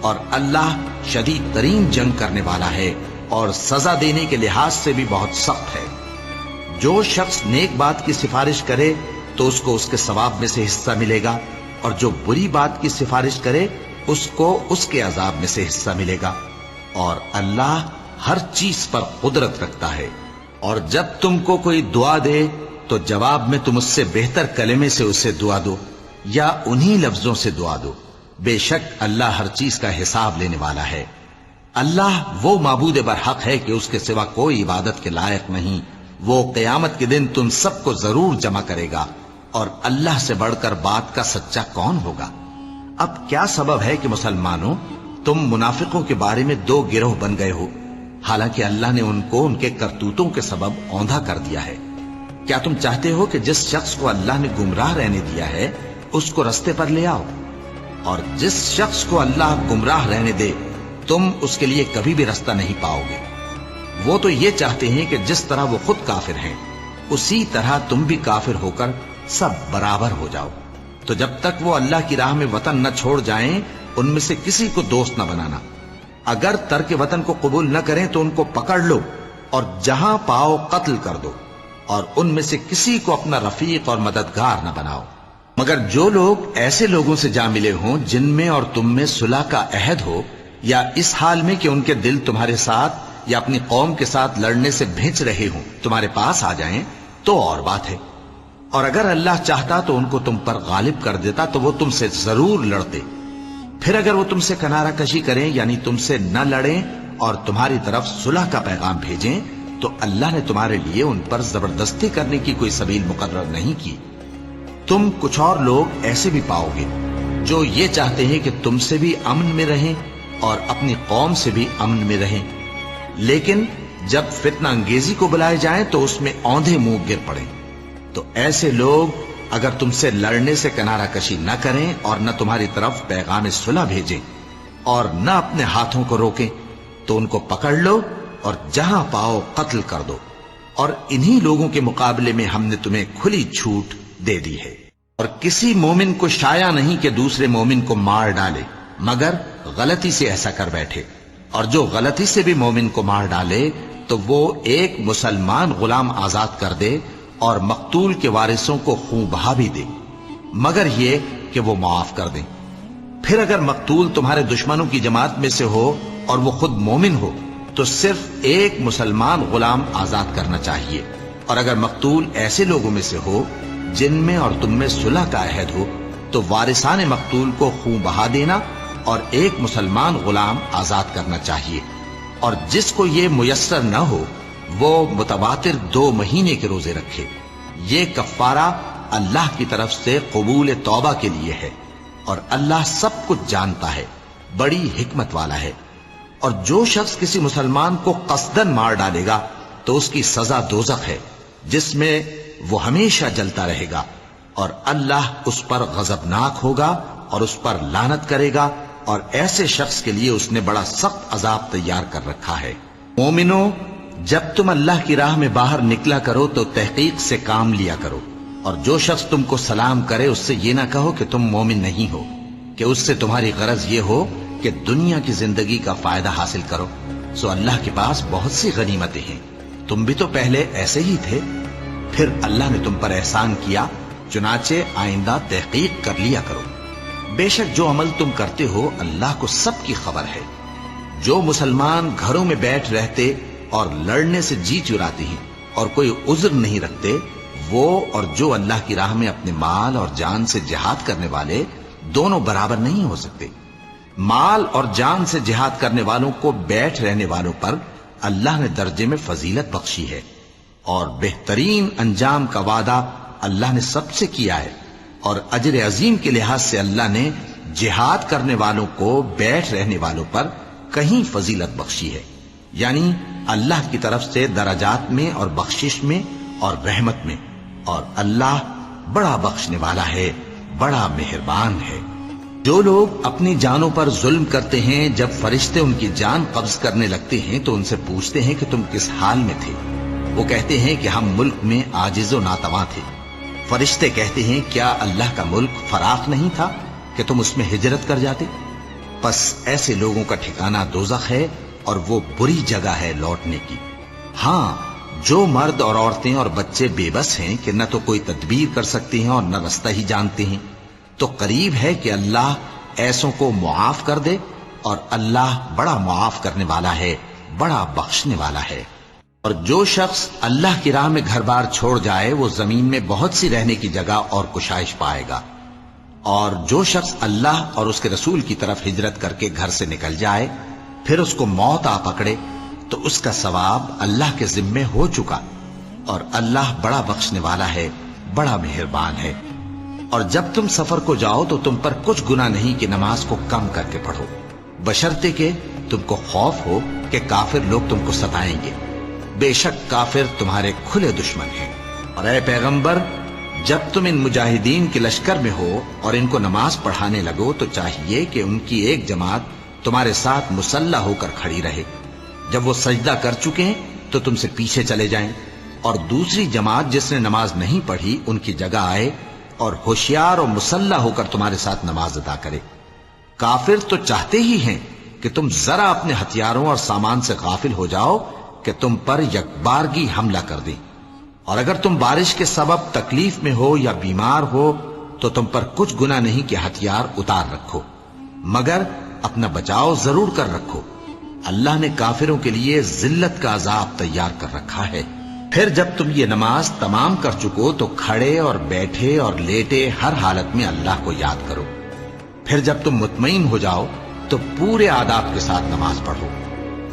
اور اللہ شدید ترین جنگ کرنے والا ہے اور سزا دینے کے لحاظ سے بھی بہت سخت ہے۔ جو شخص نیک بات کی سفارش کرے تو اس کو اس کے ثواب میں سے حصہ ملے گا، اور جو بری بات کی سفارش کرے اس کو اس کے عذاب میں سے حصہ ملے گا، اور اللہ ہر چیز پر قدرت رکھتا ہے۔ اور جب تم کو کوئی دعا دے تو جواب میں تم اس سے بہتر کلمے سے اسے دعا دو یا انہی لفظوں سے دعا دو، بے شک اللہ ہر چیز کا حساب لینے والا ہے۔ اللہ وہ معبود برحق ہے کہ اس کے سوا کوئی عبادت کے لائق نہیں، وہ قیامت کے دن تم سب کو ضرور جمع کرے گا، اور اللہ سے بڑھ کر بات کا سچا کون ہوگا؟ اب کیا سبب ہے کہ مسلمانوں تم منافقوں کے بارے میں دو گروہ بن گئے ہو، حالانکہ اللہ نے ان کو ان کے کرتوتوں کے سبب اوندھا کر دیا ہے؟ کیا تم چاہتے ہو کہ جس شخص کو اللہ نے گمراہ رہنے دیا ہے اس کو رستے پر لے آؤ، اور جس شخص کو اللہ گمراہ رہنے دے تم اس کے لیے کبھی بھی رستہ نہیں پاؤ گے؟ وہ تو یہ چاہتے ہیں کہ جس طرح وہ خود کافر ہیں اسی طرح تم بھی کافر ہو کر سب برابر ہو جاؤ۔ تو جب تک وہ اللہ کی راہ میں وطن نہ چھوڑ جائیں ان میں سے کسی کو دوست نہ بنانا، اگر ترک وطن کو قبول نہ کریں تو ان کو پکڑ لو اور جہاں پاؤ قتل کر دو، اور ان میں سے کسی کو اپنا رفیق اور مددگار نہ بناؤ، مگر جو لوگ ایسے لوگوں سے جا ملے ہوں جن میں اور تم میں صلح کا عہد ہو، یا اس حال میں کہ ان کے دل تمہارے ساتھ یا اپنی قوم کے ساتھ لڑنے سے بھنچ رہے ہوں تمہارے پاس آ جائیں تو اور بات ہے، اور اگر اللہ چاہتا تو ان کو تم پر غالب کر دیتا تو وہ تم سے ضرور لڑتے۔ پھر اگر وہ تم سے کنارہ کشی کریں یعنی تم سے نہ لڑیں اور تمہاری طرف صلح کا پیغام بھیجیں تو اللہ نے تمہارے لیے ان پر زبردستی کرنے کی کوئی سبیل مقرر نہیں کی۔ تم کچھ اور لوگ ایسے بھی پاؤ گے جو یہ چاہتے ہیں کہ تم سے بھی امن میں رہیں اور اپنی قوم سے بھی امن میں رہیں، لیکن جب فتنہ انگیزی کو بلائے جائیں تو اس میں اوندھے منہ گر پڑیں۔ تو ایسے لوگ اگر تم سے لڑنے سے کنارہ کشی نہ کریں اور نہ تمہاری طرف پیغام صلح بھیجیں اور نہ اپنے ہاتھوں کو روکیں تو ان کو پکڑ لو اور جہاں پاؤ قتل کر دو، اور انہی لوگوں کے مقابلے میں ہم نے تمہیں کھلی چھوٹ دے دی ہے۔ اور کسی مومن کو شایع نہیں کہ دوسرے مومن کو مار ڈالے مگر غلطی سے ایسا کر بیٹھے، اور جو غلطی سے بھی مومن کو مار ڈالے تو وہ ایک مسلمان غلام آزاد کر دے اور مقتول کے وارثوں کو خون بہا بھی دے، مگر یہ کہ وہ معاف کر دیں۔ پھر اگر مقتول تمہارے دشمنوں کی جماعت میں سے ہو اور وہ خود مومن ہو تو صرف ایک مسلمان غلام آزاد کرنا چاہیے، اور اگر مقتول ایسے لوگوں میں سے ہو جن میں اور تم میں صلح کا عہد ہو تو وارثان مقتول کو خون بہا دینا اور ایک مسلمان غلام آزاد کرنا چاہیے، اور جس کو یہ میسر نہ ہو وہ متواتر 2 مہینے کے روزے رکھے۔ یہ کفارہ اللہ کی طرف سے قبول توبہ کے لیے ہے، اور اللہ سب کچھ جانتا ہے، بڑی حکمت والا ہے۔ اور جو شخص کسی مسلمان کو قصدن مار ڈالے گا تو اس کی سزا دوزخ ہے جس میں وہ ہمیشہ جلتا رہے گا، اور اللہ اس پر غضبناک ہوگا اور اس پر لعنت کرے گا، اور ایسے شخص کے لیے اس نے بڑا سخت عذاب تیار کر رکھا ہے۔ مومنوں، جب تم اللہ کی راہ میں باہر نکلا کرو تو تحقیق سے کام لیا کرو، اور جو شخص تم کو سلام کرے اس سے یہ نہ کہو کہ تم مومن نہیں ہو، کہ اس سے تمہاری غرض یہ ہو کہ دنیا کی زندگی کا فائدہ حاصل کرو۔ سو اللہ کے پاس بہت سی غنیمتیں ہیں، تم بھی تو پہلے ایسے ہی تھے، پھر اللہ نے تم پر احسان کیا، چنانچہ آئندہ تحقیق کر لیا کرو۔ بے شک جو عمل تم کرتے ہو اللہ کو سب کی خبر ہے۔ جو مسلمان گھروں میں بیٹھ رہتے اور لڑنے سے جی چراتے ہیں اور کوئی عذر نہیں رکھتے، وہ اور جو اللہ کی راہ میں اپنے مال اور جان سے جہاد کرنے والے دونوں برابر نہیں ہو سکتے۔ مال اور جان سے جہاد کرنے والوں کو بیٹھ رہنے والوں پر اللہ نے درجے میں فضیلت بخشی ہے، اور بہترین انجام کا وعدہ اللہ نے سب سے کیا ہے، اور اجر عظیم کے لحاظ سے اللہ نے جہاد کرنے والوں کو بیٹھ رہنے والوں پر کہیں فضیلت بخشی ہے، یعنی اللہ کی طرف سے درجات میں اور بخشش میں اور رحمت میں، اور اللہ بڑا بخشنے والا ہے، بڑا مہربان ہے۔ جو لوگ اپنی جانوں پر ظلم کرتے ہیں، جب فرشتے ان کی جان قبض کرنے لگتے ہیں تو ان سے پوچھتے ہیں کہ تم کس حال میں تھے؟ وہ کہتے ہیں کہ ہم ملک میں عاجز و ناتواں تھے۔ فرشتے کہتے ہیں کیا اللہ کا ملک فراخ نہیں تھا کہ تم اس میں ہجرت کر جاتے؟ پس ایسے لوگوں کا ٹھکانہ دوزخ ہے، اور وہ بری جگہ ہے لوٹنے کی۔ ہاں، جو مرد اور عورتیں اور بچے بے بس ہیں کہ نہ تو کوئی تدبیر کر سکتے ہیں اور نہ رستہ ہی جانتے ہیں، تو قریب ہے کہ اللہ ایسوں کو معاف کر دے، اور اللہ بڑا معاف کرنے والا ہے، بڑا بخشنے والا ہے۔ اور جو شخص اللہ کی راہ میں گھر بار چھوڑ جائے وہ زمین میں بہت سی رہنے کی جگہ اور کشائش پائے گا، اور جو شخص اللہ اور اس کے رسول کی طرف ہجرت کر کے گھر سے نکل جائے پھر اس کو موت آ پکڑے تو اس کا ثواب اللہ کے ذمے ہو چکا، اور اللہ بڑا بخشنے والا ہے، بڑا مہربان ہے۔ اور جب تم سفر کو جاؤ تو تم پر کچھ گناہ نہیں کہ نماز کو کم کر کے پڑھو، بشرطے کہ تم کو خوف ہو کہ کافر لوگ تم کو ستائیں گے، بے شک کافر تمہارے کھلے دشمن ہیں۔ اور اے پیغمبر، جب تم ان مجاہدین کے لشکر میں ہو اور ان کو نماز پڑھانے لگو تو چاہیے کہ ان کی ایک جماعت تمہارے ساتھ مسلح ہو کر کھڑی رہے، جب وہ سجدہ کر چکے ہیں تو تم سے پیچھے چلے جائیں، اور دوسری جماعت جس نے نماز نہیں پڑھی ان کی جگہ آئے اور ہوشیار اور مسلح ہو کر تمہارے ساتھ نماز ادا کرے۔ کافر تو چاہتے ہی ہیں کہ تم ذرا اپنے ہتھیاروں اور سامان سے غافل ہو جاؤ کہ تم پر یکبارگی حملہ کر دیں، اور اگر تم بارش کے سبب تکلیف میں ہو یا بیمار ہو تو تم پر کچھ گناہ نہیں کہ ہتھیار اتار رکھو، مگر اپنا بچاؤ ضرور کر رکھو۔ اللہ نے کافروں کے لیے ذلت کا عذاب تیار کر رکھا ہے۔ پھر جب تم یہ نماز تمام کر چکو تو کھڑے اور بیٹھے اور لیٹے ہر حالت میں اللہ کو یاد کرو۔ پھر جب تم مطمئن ہو جاؤ تو پورے آداب کے ساتھ نماز پڑھو۔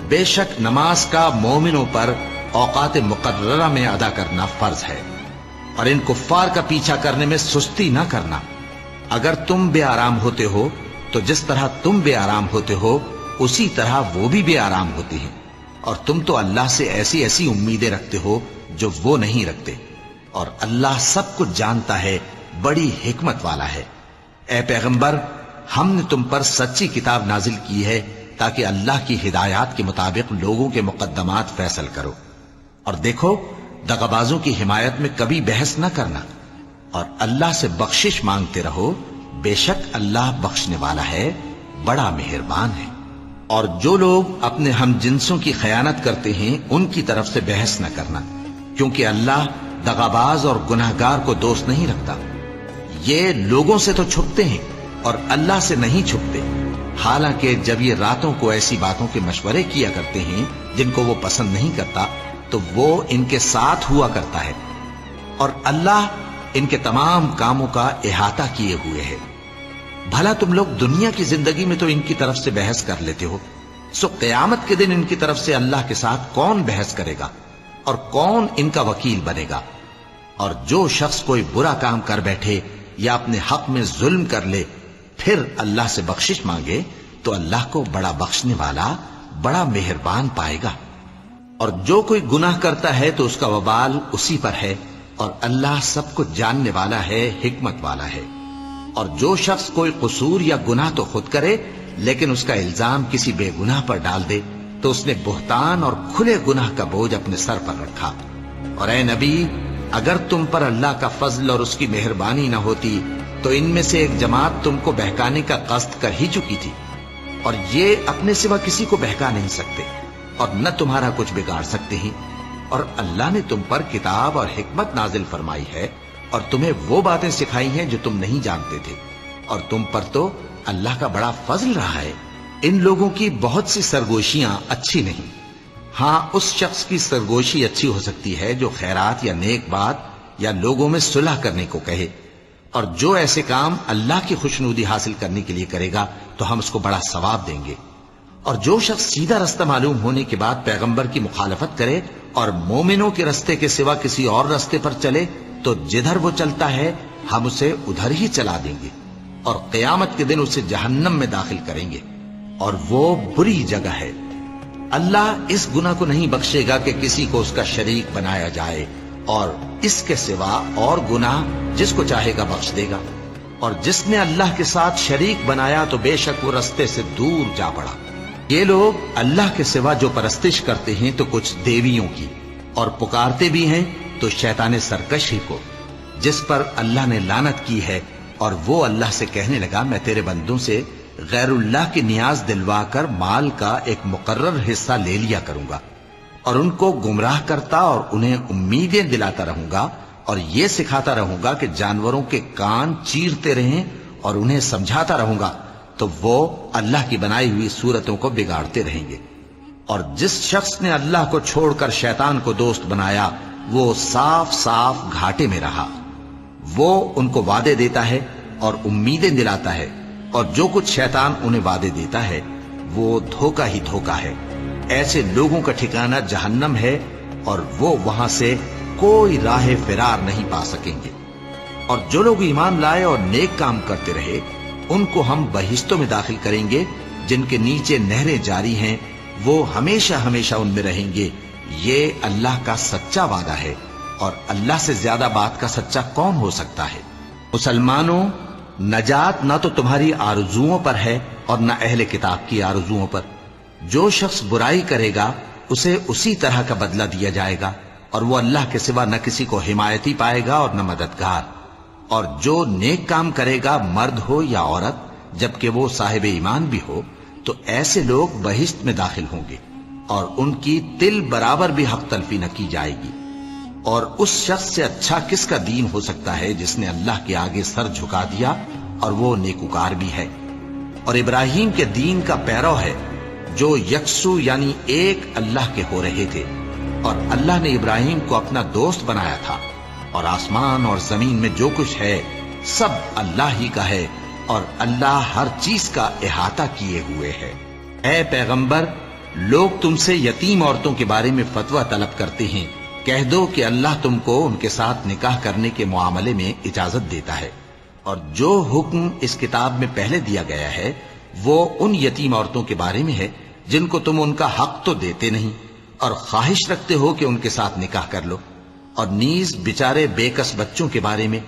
بے شک نماز کا مومنوں پر اوقات مقررہ میں ادا کرنا فرض ہے، اور ان کفار کا پیچھا کرنے میں سستی نہ کرنا۔ اگر تم بے آرام ہوتے ہو تو جس طرح تم بے آرام ہوتے ہو اسی طرح وہ بھی بے آرام ہوتے ہیں، اور تم تو اللہ سے ایسی ایسی امیدیں رکھتے ہو جو وہ نہیں رکھتے، اور اللہ سب کچھ جانتا ہے، بڑی حکمت والا ہے۔ اے پیغمبر، ہم نے تم پر سچی کتاب نازل کی ہے تاکہ اللہ کی ہدایات کے مطابق لوگوں کے مقدمات فیصل کرو، اور دیکھو دغابازوں کی حمایت میں کبھی بحث نہ کرنا، اور اللہ سے بخشش مانگتے رہو، بے شک اللہ بخشنے والا ہے، بڑا مہربان ہے۔ اور جو لوگ اپنے ہم جنسوں کی خیانت کرتے ہیں ان کی طرف سے بحث نہ کرنا، کیونکہ اللہ دغاباز اور گناہگار کو دوست نہیں رکھتا۔ یہ لوگوں سے تو چھپتے ہیں اور اللہ سے نہیں چھپتے، حالانکہ جب یہ راتوں کو ایسی باتوں کے مشورے کیا کرتے ہیں جن کو وہ پسند نہیں کرتا تو وہ ان کے ساتھ ہوا کرتا ہے، اور اللہ ان کے تمام کاموں کا احاطہ کیے ہوئے ہے۔ بھلا تم لوگ دنیا کی زندگی میں تو ان کی طرف سے بحث کر لیتے ہو، سو قیامت کے دن ان کی طرف سے اللہ کے ساتھ کون بحث کرے گا اور کون ان کا وکیل بنے گا؟ اور جو شخص کوئی برا کام کر بیٹھے یا اپنے حق میں ظلم کر لے پھر اللہ سے بخشش مانگے تو اللہ کو بڑا بخشنے والا، بڑا مہربان پائے گا۔ اور جو کوئی گناہ کرتا ہے تو اس کا وبال اسی پر ہے، اور اللہ سب کچھ جاننے والا ہے، حکمت والا ہے۔ اور جو شخص کوئی قصور یا گناہ تو خود کرے لیکن اس کا الزام کسی بے گناہ پر ڈال دے تو اس نے بہتان اور کھلے گناہ کا بوجھ اپنے سر پر رکھا۔ اور اے نبی، اگر تم پر اللہ کا فضل اور اس کی مہربانی نہ ہوتی تو ان میں سے ایک جماعت تم کو بہکانے کا قصد کر ہی چکی تھی، اور یہ اپنے سوا کسی کو بہکا نہیں سکتے اور نہ تمہارا کچھ بگاڑ سکتے ہیں۔ اور اللہ نے تم پر کتاب اور حکمت نازل فرمائی ہے اور تمہیں وہ باتیں سکھائی ہیں جو تم نہیں جانتے تھے، اور تم پر تو اللہ کا بڑا فضل رہا ہے۔ ان لوگوں کی بہت سی سرگوشیاں اچھی نہیں، ہاں اس شخص کی سرگوشی اچھی ہو سکتی ہے جو خیرات یا نیک بات یا لوگوں میں صلح کرنے کو کہے، اور جو ایسے کام اللہ کی خوشنودی حاصل کرنے کے لیے کرے گا تو ہم اس کو بڑا ثواب دیں گے۔ اور جو شخص سیدھا رستہ معلوم ہونے کے بعد پیغمبر کی مخالفت کرے اور مومنوں کے رستے کے سوا کسی اور رستے پر چلے تو جدھر وہ چلتا ہے ہم اسے ادھر ہی چلا دیں گے اور قیامت کے دن اسے جہنم میں داخل کریں گے، اور وہ بری جگہ ہے۔ اللہ اس گناہ کو نہیں بخشے گا کہ کسی کو اس کا شریک بنایا جائے، اور اس کے سوا اور گناہ جس کو چاہے گا بخش دے گا، اور جس نے اللہ کے ساتھ شریک بنایا تو بے شک وہ رستے سے دور جا پڑا۔ یہ لوگ اللہ کے سوا جو پرستش کرتے ہیں تو کچھ دیویوں کی، اور پکارتے بھی ہیں تو شیطان سرکش ہی کو، جس پر اللہ نے لعنت کی ہے، اور وہ اللہ سے کہنے لگا میں تیرے بندوں سے غیر اللہ کی نیاز دلوا کر مال کا ایک مقرر حصہ لے لیا کروں گا، اور ان کو گمراہ کرتا اور انہیں امیدیں دلاتا رہوں گا، اور یہ سکھاتا رہوں گا کہ جانوروں کے کان چیرتے رہیں، اور انہیں سمجھاتا رہوں گا تو وہ اللہ کی بنائی ہوئی صورتوں کو بگاڑتے رہیں گے۔ اور جس شخص نے اللہ کو چھوڑ کر شیطان کو دوست بنایا وہ صاف صاف گھاٹے میں رہا۔ وہ ان کو وعدے دیتا ہے اور امیدیں دلاتا ہے، اور جو کچھ شیطان انہیں وعدے دیتا ہے وہ دھوکہ ہی دھوکہ ہے۔ ایسے لوگوں کا ٹھکانہ جہنم ہے، اور وہ وہاں سے کوئی راہ فرار نہیں پا سکیں گے۔ اور جو لوگ ایمان لائے اور نیک کام کرتے رہے ان کو ہم بہشتوں میں داخل کریں گے جن کے نیچے نہریں جاری ہیں، وہ ہمیشہ ہمیشہ ان میں رہیں گے۔ یہ اللہ کا سچا وعدہ ہے، اور اللہ سے زیادہ بات کا سچا کون ہو سکتا ہے؟ مسلمانوں، نجات نہ تو تمہاری آرزوؤں پر ہے اور نہ اہل کتاب کی آرزوؤں پر۔ جو شخص برائی کرے گا اسے اسی طرح کا بدلہ دیا جائے گا، اور وہ اللہ کے سوا نہ کسی کو حمایتی پائے گا اور نہ مددگار۔ اور جو نیک کام کرے گا مرد ہو یا عورت جبکہ وہ صاحب ایمان بھی ہو تو ایسے لوگ بہشت میں داخل ہوں گے، اور ان کی تل برابر بھی حق تلفی نہ کی جائے گی۔ اور اس شخص سے اچھا کس کا دین ہو سکتا ہے جس نے اللہ کے آگے سر جھکا دیا اور وہ نیکوکار بھی ہے، اور ابراہیم کے دین کا پیرو ہے جو یکسو یعنی ایک اللہ کے ہو رہے تھے، اور اللہ نے ابراہیم کو اپنا دوست بنایا تھا۔ اور آسمان اور زمین میں جو کچھ ہے سب اللہ ہی کا ہے، اور اللہ ہر چیز کا احاطہ کیے ہوئے ہے۔ اے پیغمبر، لوگ تم سے یتیم عورتوں کے بارے میں فتویٰ طلب کرتے ہیں، کہہ دو کہ اللہ تم کو ان کے ساتھ نکاح کرنے کے معاملے میں اجازت دیتا ہے، اور جو حکم اس کتاب میں پہلے دیا گیا ہے وہ ان یتیم عورتوں کے بارے میں ہے جن کو تم ان کا حق تو دیتے نہیں، اور خواہش رکھتے ہو کہ ان کے ساتھ نکاح کر لو، اور نیز بیچارے بے کس بچوں کے بارے میں،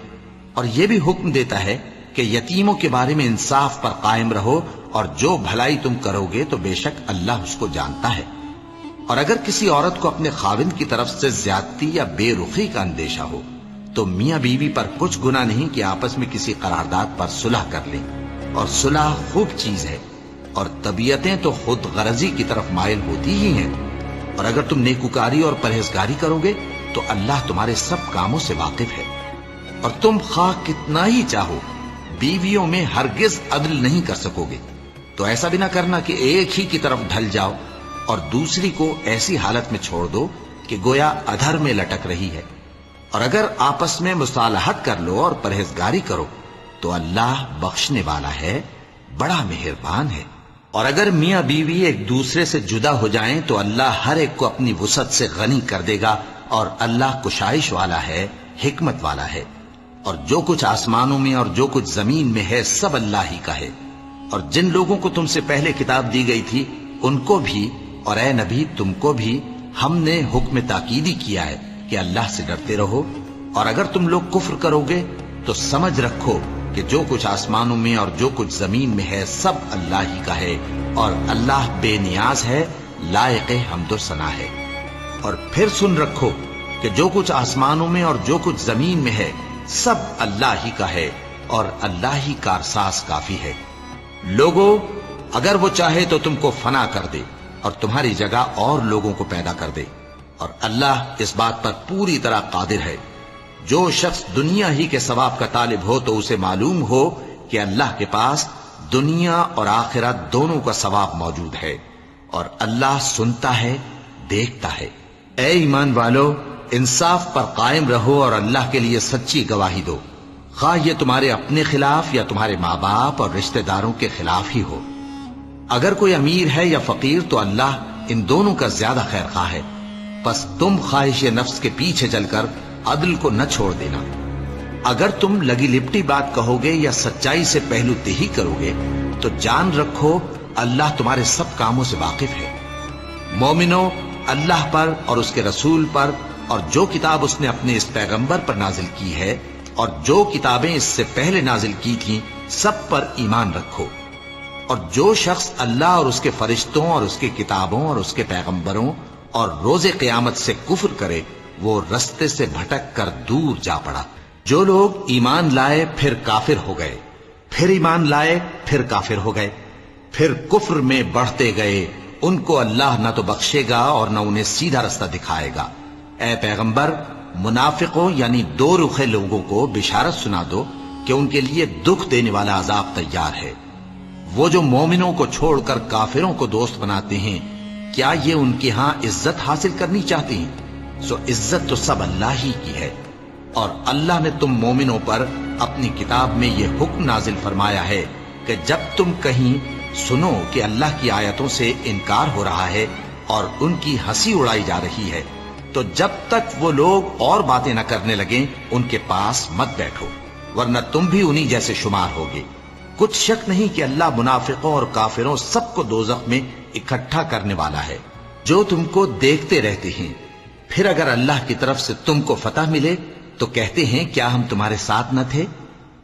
اور یہ بھی حکم دیتا ہے کہ یتیموں کے بارے میں انصاف پر قائم رہو، اور جو بھلائی تم کرو گے تو بے شک اللہ اس کو جانتا ہے۔ اور اگر کسی عورت کو اپنے خاوند کی طرف سے زیادتی یا بے رخی کا اندیشہ ہو تو میاں بیوی پر کچھ گناہ نہیں کہ آپس میں کسی قرارداد پر صلح کر لیں، اور صلح خوب چیز ہے، اور طبیعتیں تو خود غرضی کی طرف مائل ہوتی ہی ہیں۔ اور اگر تم نیکوکاری اور پرہیزگاری کرو گے تو اللہ تمہارے سب کاموں سے واقف ہے۔ اور تم خواہ کتنا ہی چاہو بیویوں میں ہرگز عدل نہیں کر سکو گے، تو ایسا بھی نہ کرنا کہ ایک ہی کی طرف ڈھل جاؤ اور دوسری کو ایسی حالت میں چھوڑ دو کہ گویا ادھر میں لٹک رہی ہے۔ اور اگر آپس میں مصالحت کر لو اور پرہیزگاری کرو تو اللہ بخشنے والا ہے، بڑا مہربان ہے۔ اور اگر میاں بیوی ایک دوسرے سے جدا ہو جائیں تو اللہ ہر ایک کو اپنی وسعت سے غنی کر دے گا، اور اللہ کشائش والا ہے، حکمت والا ہے۔ اور جو کچھ آسمانوں میں اور جو کچھ زمین میں ہے سب اللہ ہی کا ہے۔ اور جن لوگوں کو تم سے پہلے کتاب دی گئی تھی ان کو بھی اور اے نبی تم کو بھی ہم نے حکم تاکیدی کیا ہے کہ اللہ سے ڈرتے رہو، اور اگر تم لوگ کفر کرو گے تو سمجھ رکھو کہ جو کچھ آسمانوں میں اور جو کچھ زمین میں ہے سب اللہ ہی کا ہے، اور اللہ بے نیاز ہے، لائق حمد و ثنا ہے۔ اور پھر سن رکھو کہ جو کچھ آسمانوں میں اور جو کچھ زمین میں ہے سب اللہ ہی کا ہے، اور اللہ ہی کارساز کافی ہے۔ لوگو، اگر وہ چاہے تو تم کو فنا کر دے اور تمہاری جگہ اور لوگوں کو پیدا کر دے، اور اللہ اس بات پر پوری طرح قادر ہے۔ جو شخص دنیا ہی کے ثواب کا طالب ہو تو اسے معلوم ہو کہ اللہ کے پاس دنیا اور آخرت دونوں کا ثواب موجود ہے، اور اللہ سنتا ہے، دیکھتا ہے۔ اے ایمان والو، انصاف پر قائم رہو اور اللہ کے لیے سچی گواہی دو۔ خواہ یہ تمہارے اپنے خلاف یا تمہارے ماں باپ اور رشتہ داروں کے خلاف ہی ہو۔ اگر کوئی امیر ہے یا فقیر تو اللہ ان دونوں کا زیادہ خیر خواہ ہے، پس تم خواہش نفس کے پیچھے چل کر عدل کو نہ چھوڑ دینا۔ اگر تم لگی لپٹی بات کہو گے یا سچائی سے پہلو تہی کرو گے تو جان رکھو اللہ تمہارے سب کاموں سے واقف ہے۔ مومنو، اللہ پر اور اس کے رسول پر اور جو کتاب اس نے اپنے اس پیغمبر پر نازل کی ہے اور جو کتابیں اس سے پہلے نازل کی تھیں سب پر ایمان رکھو۔ اور جو شخص اللہ اور اس کے فرشتوں اور اس کی کتابوں اور اس کے پیغمبروں اور روز قیامت سے کفر کرے وہ رستے سے بھٹک کر دور جا پڑا۔ جو لوگ ایمان لائے پھر کافر ہو گئے، پھر ایمان لائے پھر کافر ہو گئے، پھر کفر میں بڑھتے گئے، ان کو اللہ نہ تو بخشے گا اور نہ انہیں سیدھا رستہ دکھائے گا۔ اے پیغمبر، منافقوں یعنی دو رخے لوگوں کو بشارت سنا دو کہ ان کے لیے دکھ دینے والا عذاب تیار ہے۔ وہ جو مومنوں کو چھوڑ کر کافروں کو دوست بناتے ہیں، کیا یہ ان کے ہاں عزت حاصل کرنی چاہتے ہیں؟ سو عزت تو سب اللہ ہی کی ہے۔ اور اللہ نے تم مومنوں پر اپنی کتاب میں یہ حکم نازل فرمایا ہے کہ جب تم کہیں سنو کہ اللہ کی آیتوں سے انکار ہو رہا ہے اور ان کی ہنسی اڑائی جا رہی ہے تو جب تک وہ لوگ اور باتیں نہ کرنے لگیں ان کے پاس مت بیٹھو، ورنہ تم بھی انہی جیسے شمار ہوگے۔ کچھ شک نہیں کہ اللہ منافقوں اور کافروں سب کو دوزخ میں اکٹھا کرنے والا ہے۔ جو تم کو دیکھتے رہتے ہیں، پھر اگر اللہ کی طرف سے تم کو فتح ملے تو کہتے ہیں کیا ہم تمہارے ساتھ نہ تھے؟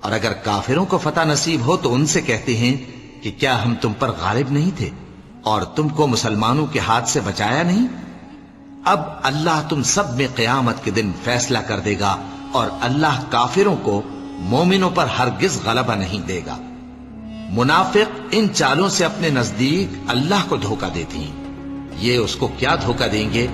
اور اگر کافروں کو فتح نصیب ہو تو ان سے کہتے ہیں کہ کیا ہم تم پر غالب نہیں تھے اور تم کو مسلمانوں کے ہاتھ سے بچایا نہیں؟ اب اللہ تم سب میں قیامت کے دن فیصلہ کر دے گا اور اللہ کافروں کو مومنوں پر ہرگز غلبہ نہیں دے گا۔ منافق ان چالوں سے اپنے نزدیک اللہ کو دھوکہ دیتی ہیں، یہ اس کو کیا دھوکہ دیں گے؟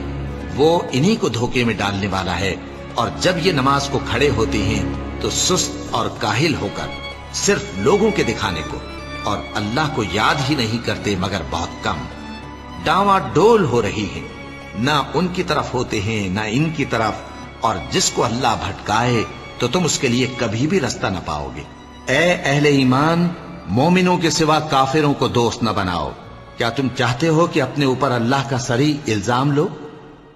وہ انہی کو دھوکے میں ڈالنے والا ہے۔ اور جب یہ نماز کو کھڑے ہوتے ہیں تو سست اور کاہل ہو کر صرف لوگوں کے دکھانے کو اور اللہ کو یاد ہی نہیں کرتے مگر بہت کم۔ ڈاواں ڈول ہو رہی ہیں، نہ ان کی طرف ہوتے ہیں نہ ان کی طرف، اور جس کو اللہ بھٹکائے تو تم اس کے لیے کبھی بھی رستہ نہ پاؤ گے۔ اے اہل ایمان، مومنوں کے سوا کافروں کو دوست نہ بناؤ۔ کیا تم چاہتے ہو کہ اپنے اوپر اللہ کا صریح الزام لو؟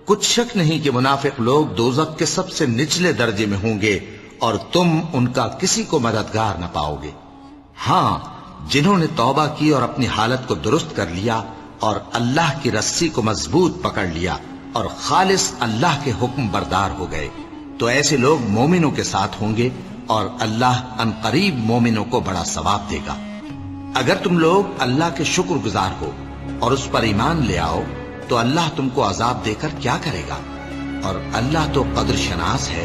کچھ شک نہیں کہ منافق لوگ دوزخ کے سب سے نچلے درجے میں ہوں گے اور تم ان کا کسی کو مددگار نہ پاؤ گے۔ ہاں، جنہوں نے توبہ کی اور اپنی حالت کو درست کر لیا اور اللہ کی رسی کو مضبوط پکڑ لیا اور خالص اللہ کے حکم بردار ہو گئے تو ایسے لوگ مومنوں کے ساتھ ہوں گے اور اللہ ان قریب مومنوں کو بڑا ثواب دے گا۔ اگر تم لوگ اللہ کے شکر گزار ہو اور اس پر ایمان لے آؤ تو اللہ تم کو عذاب دے کر کیا کرے گا؟ اور اللہ تو قدر شناس ہے،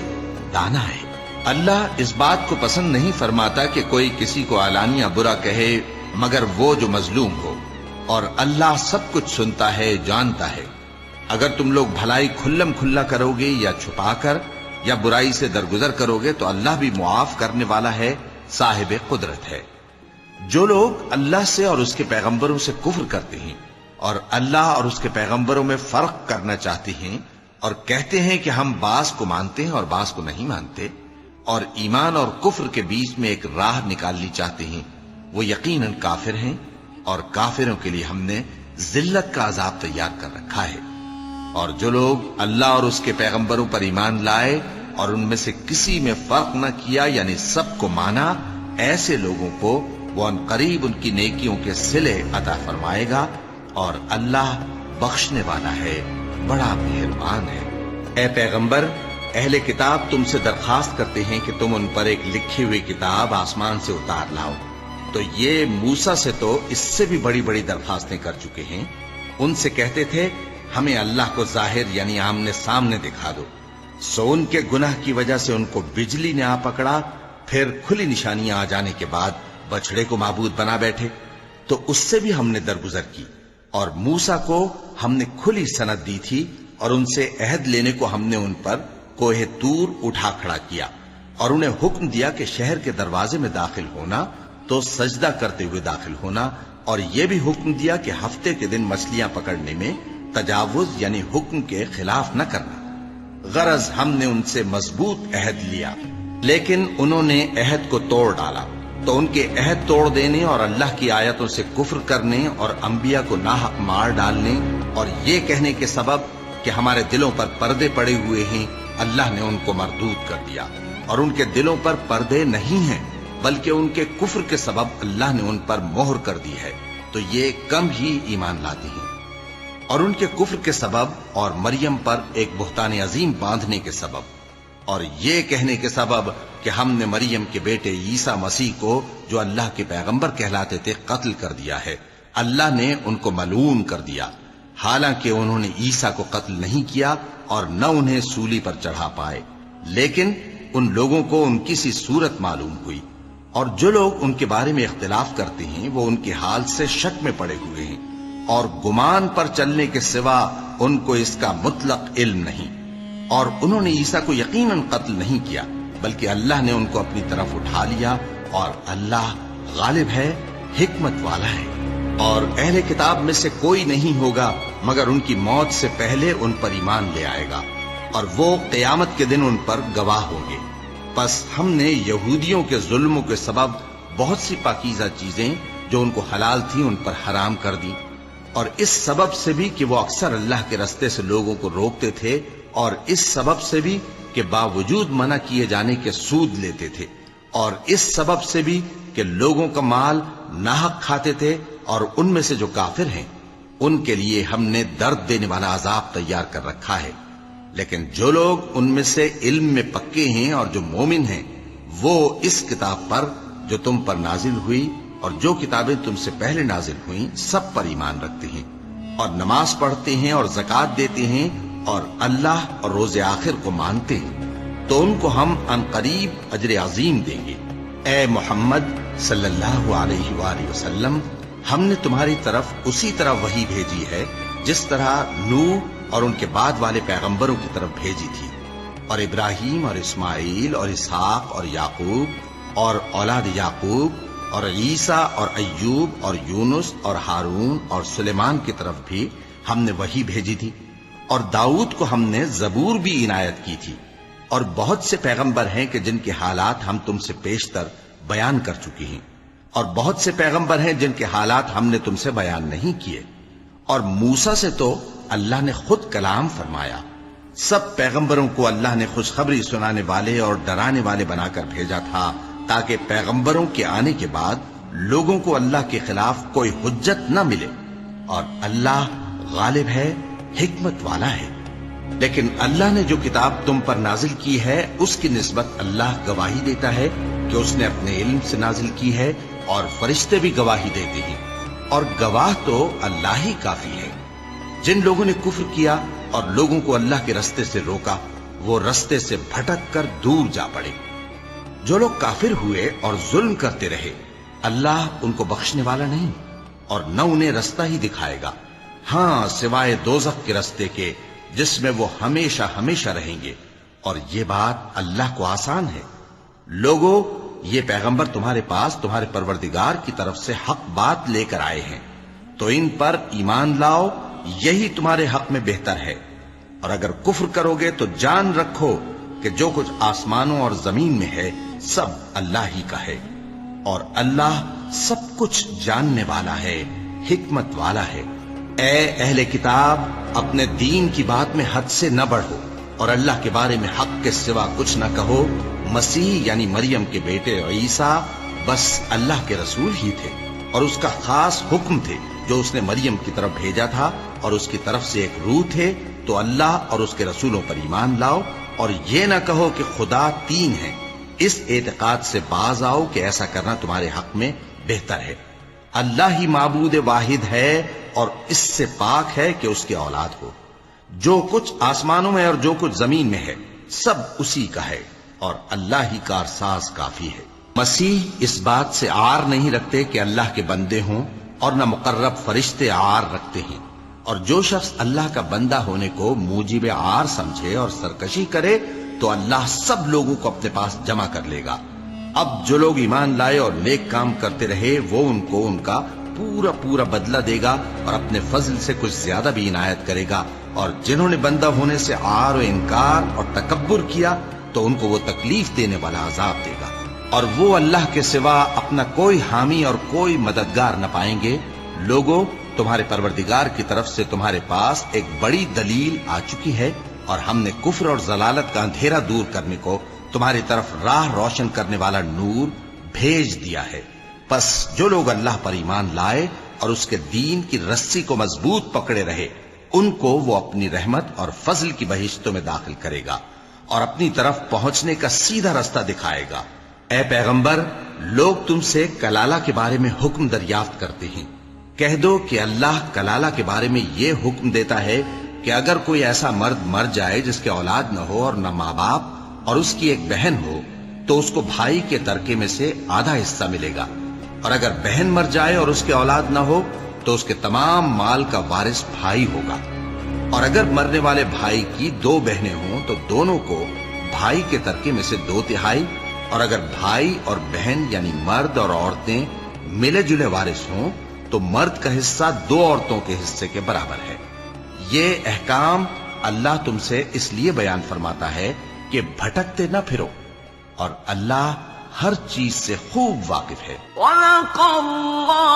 دانا ہے۔ اللہ اس بات کو پسند نہیں فرماتا کہ کوئی کسی کو علانیہ برا کہے مگر وہ جو مظلوم ہو، اور اللہ سب کچھ سنتا ہے، جانتا ہے۔ اگر تم لوگ بھلائی کھلم کھلا کرو گے یا چھپا کر یا برائی سے درگزر کرو گے تو اللہ بھی معاف کرنے والا ہے، صاحب قدرت ہے۔ جو لوگ اللہ سے اور اس کے پیغمبروں سے کفر کرتے ہیں اور اللہ اور اس کے پیغمبروں میں فرق کرنا چاہتے ہیں اور کہتے ہیں کہ ہم بعض کو مانتے ہیں اور بعض کو نہیں مانتے، اور ایمان اور کفر کے بیچ میں ایک راہ نکالنی چاہتے ہیں، وہ یقیناً کافر ہیں، اور کافروں کے لیے ہم نے ذلت کا عذاب تیار کر رکھا ہے۔ اور جو لوگ اللہ اور اس کے پیغمبروں پر ایمان لائے اور ان میں سے کسی میں فرق نہ کیا یعنی سب کو مانا، ایسے لوگوں کو وہ ان قریب ان کی نیکیوں کے صلے عطا فرمائے گا، اور اللہ بخشنے والا ہے، بڑا مہربان ہے۔ اے پیغمبر، اہل کتاب تم سے درخواست کرتے ہیں کہ تم ان پر ایک لکھی ہوئی کتاب آسمان سے اتار لاؤ، تو یہ موسیٰ سے تو اس سے بھی بڑی بڑی درخواستیں کر چکے ہیں۔ ان سے کہتے تھے ہمیں اللہ کو ظاہر یعنی آمنے سامنے دکھا دو، سو ان کے گناہ کی وجہ سے ان کو بجلی نے آ پکڑا، پھر کھلی نشانیاں آ جانے کے بعد بچڑے کو معبود بنا بیٹھے، تو اس سے بھی ہم نے درگزر کی۔ اور موسیٰ کو ہم نے کھلی سند دی تھی اور ان سے عہد لینے کو ہم نے ان پر کوہ طور اٹھا کھڑا کیا، اور انہیں حکم دیا کہ شہر کے دروازے میں داخل ہونا تو سجدہ کرتے ہوئے داخل ہونا، اور یہ بھی حکم دیا کہ ہفتے کے دن مچھلیاں پکڑنے میں تجاوز یعنی حکم کے خلاف نہ کرنا۔ غرض ہم نے ان سے مضبوط عہد لیا، لیکن انہوں نے عہد کو توڑ ڈالا، تو ان کے عہد توڑ دینے اور اللہ کی آیتوں سے کفر کرنے اور انبیاء کو ناحق مار ڈالنے اور یہ کہنے کے سبب کہ ہمارے دلوں پر پردے پڑے ہوئے ہیں، اللہ نے ان کو مردود کر دیا۔ اور ان کے دلوں پر پردے نہیں ہیں بلکہ ان کے کفر کے سبب اللہ نے ان پر مہر کر دی ہے، تو یہ کم ہی ایمان لاتے ہیں۔ اور ان کے کفر کے سبب اور مریم پر ایک بہتان عظیم باندھنے کے سبب اور یہ کہنے کے سبب کہ ہم نے مریم کے بیٹے عیسیٰ مسیح کو جو اللہ کے پیغمبر کہلاتے تھے قتل کر دیا ہے، اللہ نے ان کو ملعون کر دیا، حالانکہ انہوں نے عیسیٰ کو قتل نہیں کیا اور نہ انہیں سولی پر چڑھا پائے، لیکن ان لوگوں کو ان کی سی صورت معلوم ہوئی۔ اور جو لوگ ان کے بارے میں اختلاف کرتے ہیں وہ ان کے حال سے شک میں پڑے ہوئے ہیں، اور گمان پر چلنے کے سوا ان کو اس کا مطلق علم نہیں۔ اور انہوں نے عیسیٰ کو یقیناً قتل نہیں کیا بلکہ اللہ نے ان کو اپنی طرف اٹھا لیا، اور اللہ غالب ہے، حکمت والا ہے۔ اور اہل کتاب میں سے کوئی نہیں ہوگا مگر ان کی موت سے پہلے ان پر ایمان لے آئے گا، اور وہ قیامت کے دن ان پر گواہ ہوں گے۔ پس ہم نے یہودیوں کے ظلموں کے سبب بہت سی پاکیزہ چیزیں جو ان کو حلال تھیں ان پر حرام کر دی، اور اس سبب سے بھی کہ وہ اکثر اللہ کے رستے سے لوگوں کو روکتے تھے، اور اس سبب سے بھی کہ باوجود منع کیے جانے کے سود لیتے تھے، اور اس سبب سے بھی کہ لوگوں کا مال ناحق کھاتے تھے۔ اور ان میں سے جو کافر ہیں ان کے لیے ہم نے درد دینے والا عذاب تیار کر رکھا ہے، لیکن جو لوگ ان میں سے علم میں پکے ہیں اور جو مومن ہیں وہ اس کتاب پر جو تم پر نازل ہوئی اور جو کتابیں تم سے پہلے نازل ہوئیں سب پر ایمان رکھتے ہیں، اور نماز پڑھتے ہیں اور زکوٰۃ دیتے ہیں، اور اللہ اور روز آخر کو مانتے ہیں، تو ان کو ہم عنقریب اجر عظیم دیں گے۔ اے محمد صلی اللہ علیہ وآلہ وسلم، ہم نے تمہاری طرف اسی طرح وحی بھیجی ہے جس طرح نوح اور ان کے بعد والے پیغمبروں کی طرف بھیجی تھی، اور ابراہیم اور اسماعیل اور اسحاق اور یعقوب اور اولاد یعقوب اور عیسیٰ اور ایوب اور یونس اور ہارون اور سلیمان کی طرف بھی ہم نے وحی بھیجی تھی، اور داؤد کو ہم نے زبور بھی عنایت کی تھی۔ اور بہت سے پیغمبر ہیں کہ جن کے حالات ہم تم سے پیشتر بیان کر چکے ہیں، اور بہت سے پیغمبر ہیں جن کے حالات ہم نے تم سے بیان نہیں کیے، اور موسیٰ سے تو اللہ نے خود کلام فرمایا۔ سب پیغمبروں کو اللہ نے خوشخبری سنانے والے اور ڈرانے والے بنا کر بھیجا تھا تاکہ پیغمبروں کے آنے کے بعد لوگوں کو اللہ کے خلاف کوئی حجت نہ ملے، اور اللہ غالب ہے، حکمت والا ہے۔ لیکن اللہ نے جو کتاب تم پر نازل کی ہے اس کی نسبت اللہ گواہی دیتا ہے کہ اس نے اپنے علم سے نازل کی ہے، اور فرشتے بھی گواہی دیتے ہیں، اور گواہ تو اللہ ہی کافی ہے۔ جن لوگوں نے کفر کیا اور لوگوں کو اللہ کے رستے سے روکا وہ رستے سے بھٹک کر دور جا پڑے۔ جو لوگ کافر ہوئے اور ظلم کرتے رہے اللہ ان کو بخشنے والا نہیں، اور نہ انہیں رستہ ہی دکھائے گا، ہاں سوائے دوزخ کے رستے کے جس میں وہ ہمیشہ ہمیشہ رہیں گے، اور یہ بات اللہ کو آسان ہے۔ لوگوں، یہ پیغمبر تمہارے پاس تمہارے پروردگار کی طرف سے حق بات لے کر آئے ہیں، تو ان پر ایمان لاؤ، یہی تمہارے حق میں بہتر ہے۔ اور اگر کفر کرو گے تو جان رکھو کہ جو کچھ آسمانوں اور زمین میں ہے سب اللہ ہی کا ہے، اور اللہ سب کچھ جاننے والا ہے، حکمت والا ہے۔ اے اہل کتاب، اپنے دین کی بات میں حد سے نہ بڑھو، اور اللہ کے بارے میں حق کے سوا کچھ نہ کہو۔ مسیح یعنی مریم کے بیٹے عیسیٰ بس اللہ کے رسول ہی تھے، اور اس کا خاص حکم تھے جو اس نے مریم کی طرف بھیجا تھا، اور اس کی طرف سے ایک روح تھے۔ تو اللہ اور اس کے رسولوں پر ایمان لاؤ، اور یہ نہ کہو کہ خدا تین ہے۔ اس اعتقاد سے باز آؤ کہ ایسا کرنا تمہارے حق میں بہتر ہے۔ اللہ ہی معبود واحد ہے، اور اس سے پاک ہے کہ اس کی اولاد ہو۔ جو کچھ آسمانوں میں اور جو کچھ زمین میں ہے سب اسی کا ہے، اور اللہ ہی کارساز کافی ہے۔ مسیح اس بات سے عار نہیں رکھتے کہ اللہ کے بندے ہوں، اور نہ مقرب فرشتے عار رکھتے ہیں، اور جو شخص اللہ کا بندہ ہونے کو موجب عار سمجھے اور سرکشی کرے تو اللہ سب لوگوں کو اپنے پاس جمع کر لے گا۔ اب جو لوگ ایمان لائے اور نیک کام کرتے رہے وہ ان کو ان کا پورا پورا بدلہ دے گا، اور اپنے فضل سے کچھ زیادہ بھی عنایت کرے گا۔ اور جنہوں نے بندہ ہونے سے عار و انکار اور تکبر کیا تو ان کو وہ تکلیف دینے والا عذاب دے گا، اور وہ اللہ کے سوا اپنا کوئی حامی اور کوئی مددگار نہ پائیں گے۔ لوگوں، تمہارے پروردگار کی طرف سے تمہارے پاس ایک بڑی دلیل آ چکی ہے، اور ہم نے کفر اور ضلالت کا اندھیرا دور کرنے کو تمہاری طرف راہ روشن کرنے والا نور بھیج دیا ہے۔ پس جو لوگ اللہ پر ایمان لائے اور اس کے دین کی رسی کو مضبوط پکڑے رہے، ان کو وہ اپنی رحمت اور فضل کی بہشتوں میں داخل کرے گا اور اپنی طرف پہنچنے کا سیدھا رستہ دکھائے گا۔ اے پیغمبر، لوگ تم سے کلالہ کے بارے میں حکم دریافت کرتے ہیں، کہہ دو کہ اللہ کلالہ کے بارے میں یہ حکم دیتا ہے کہ اگر کوئی ایسا مرد مر جائے جس کے اولاد نہ ہو اور نہ ماں باپ اور اس کی ایک بہن ہو، تو اس کو بھائی کے ترکے میں سے آدھا حصہ ملے گا، اور اگر بہن مر جائے اور اس کے اولاد نہ ہو تو اس کے تمام مال کا وارث بھائی ہوگا، اور اگر مرنے والے بھائی کی 2 بہنیں ہوں تو دونوں کو بھائی کے ترکے میں سے 2/3، اور اگر بھائی اور بہن یعنی مرد اور عورتیں ملے جلے وارث ہوں تو مرد کا حصہ 2 عورتوں کے حصے کے برابر ہے۔ یہ احکام اللہ تم سے اس لیے بیان فرماتا ہے کہ بھٹکتے نہ پھرو، اور اللہ ہر چیز سے خوب واقف ہے۔ وَلَقَ اللَّهُ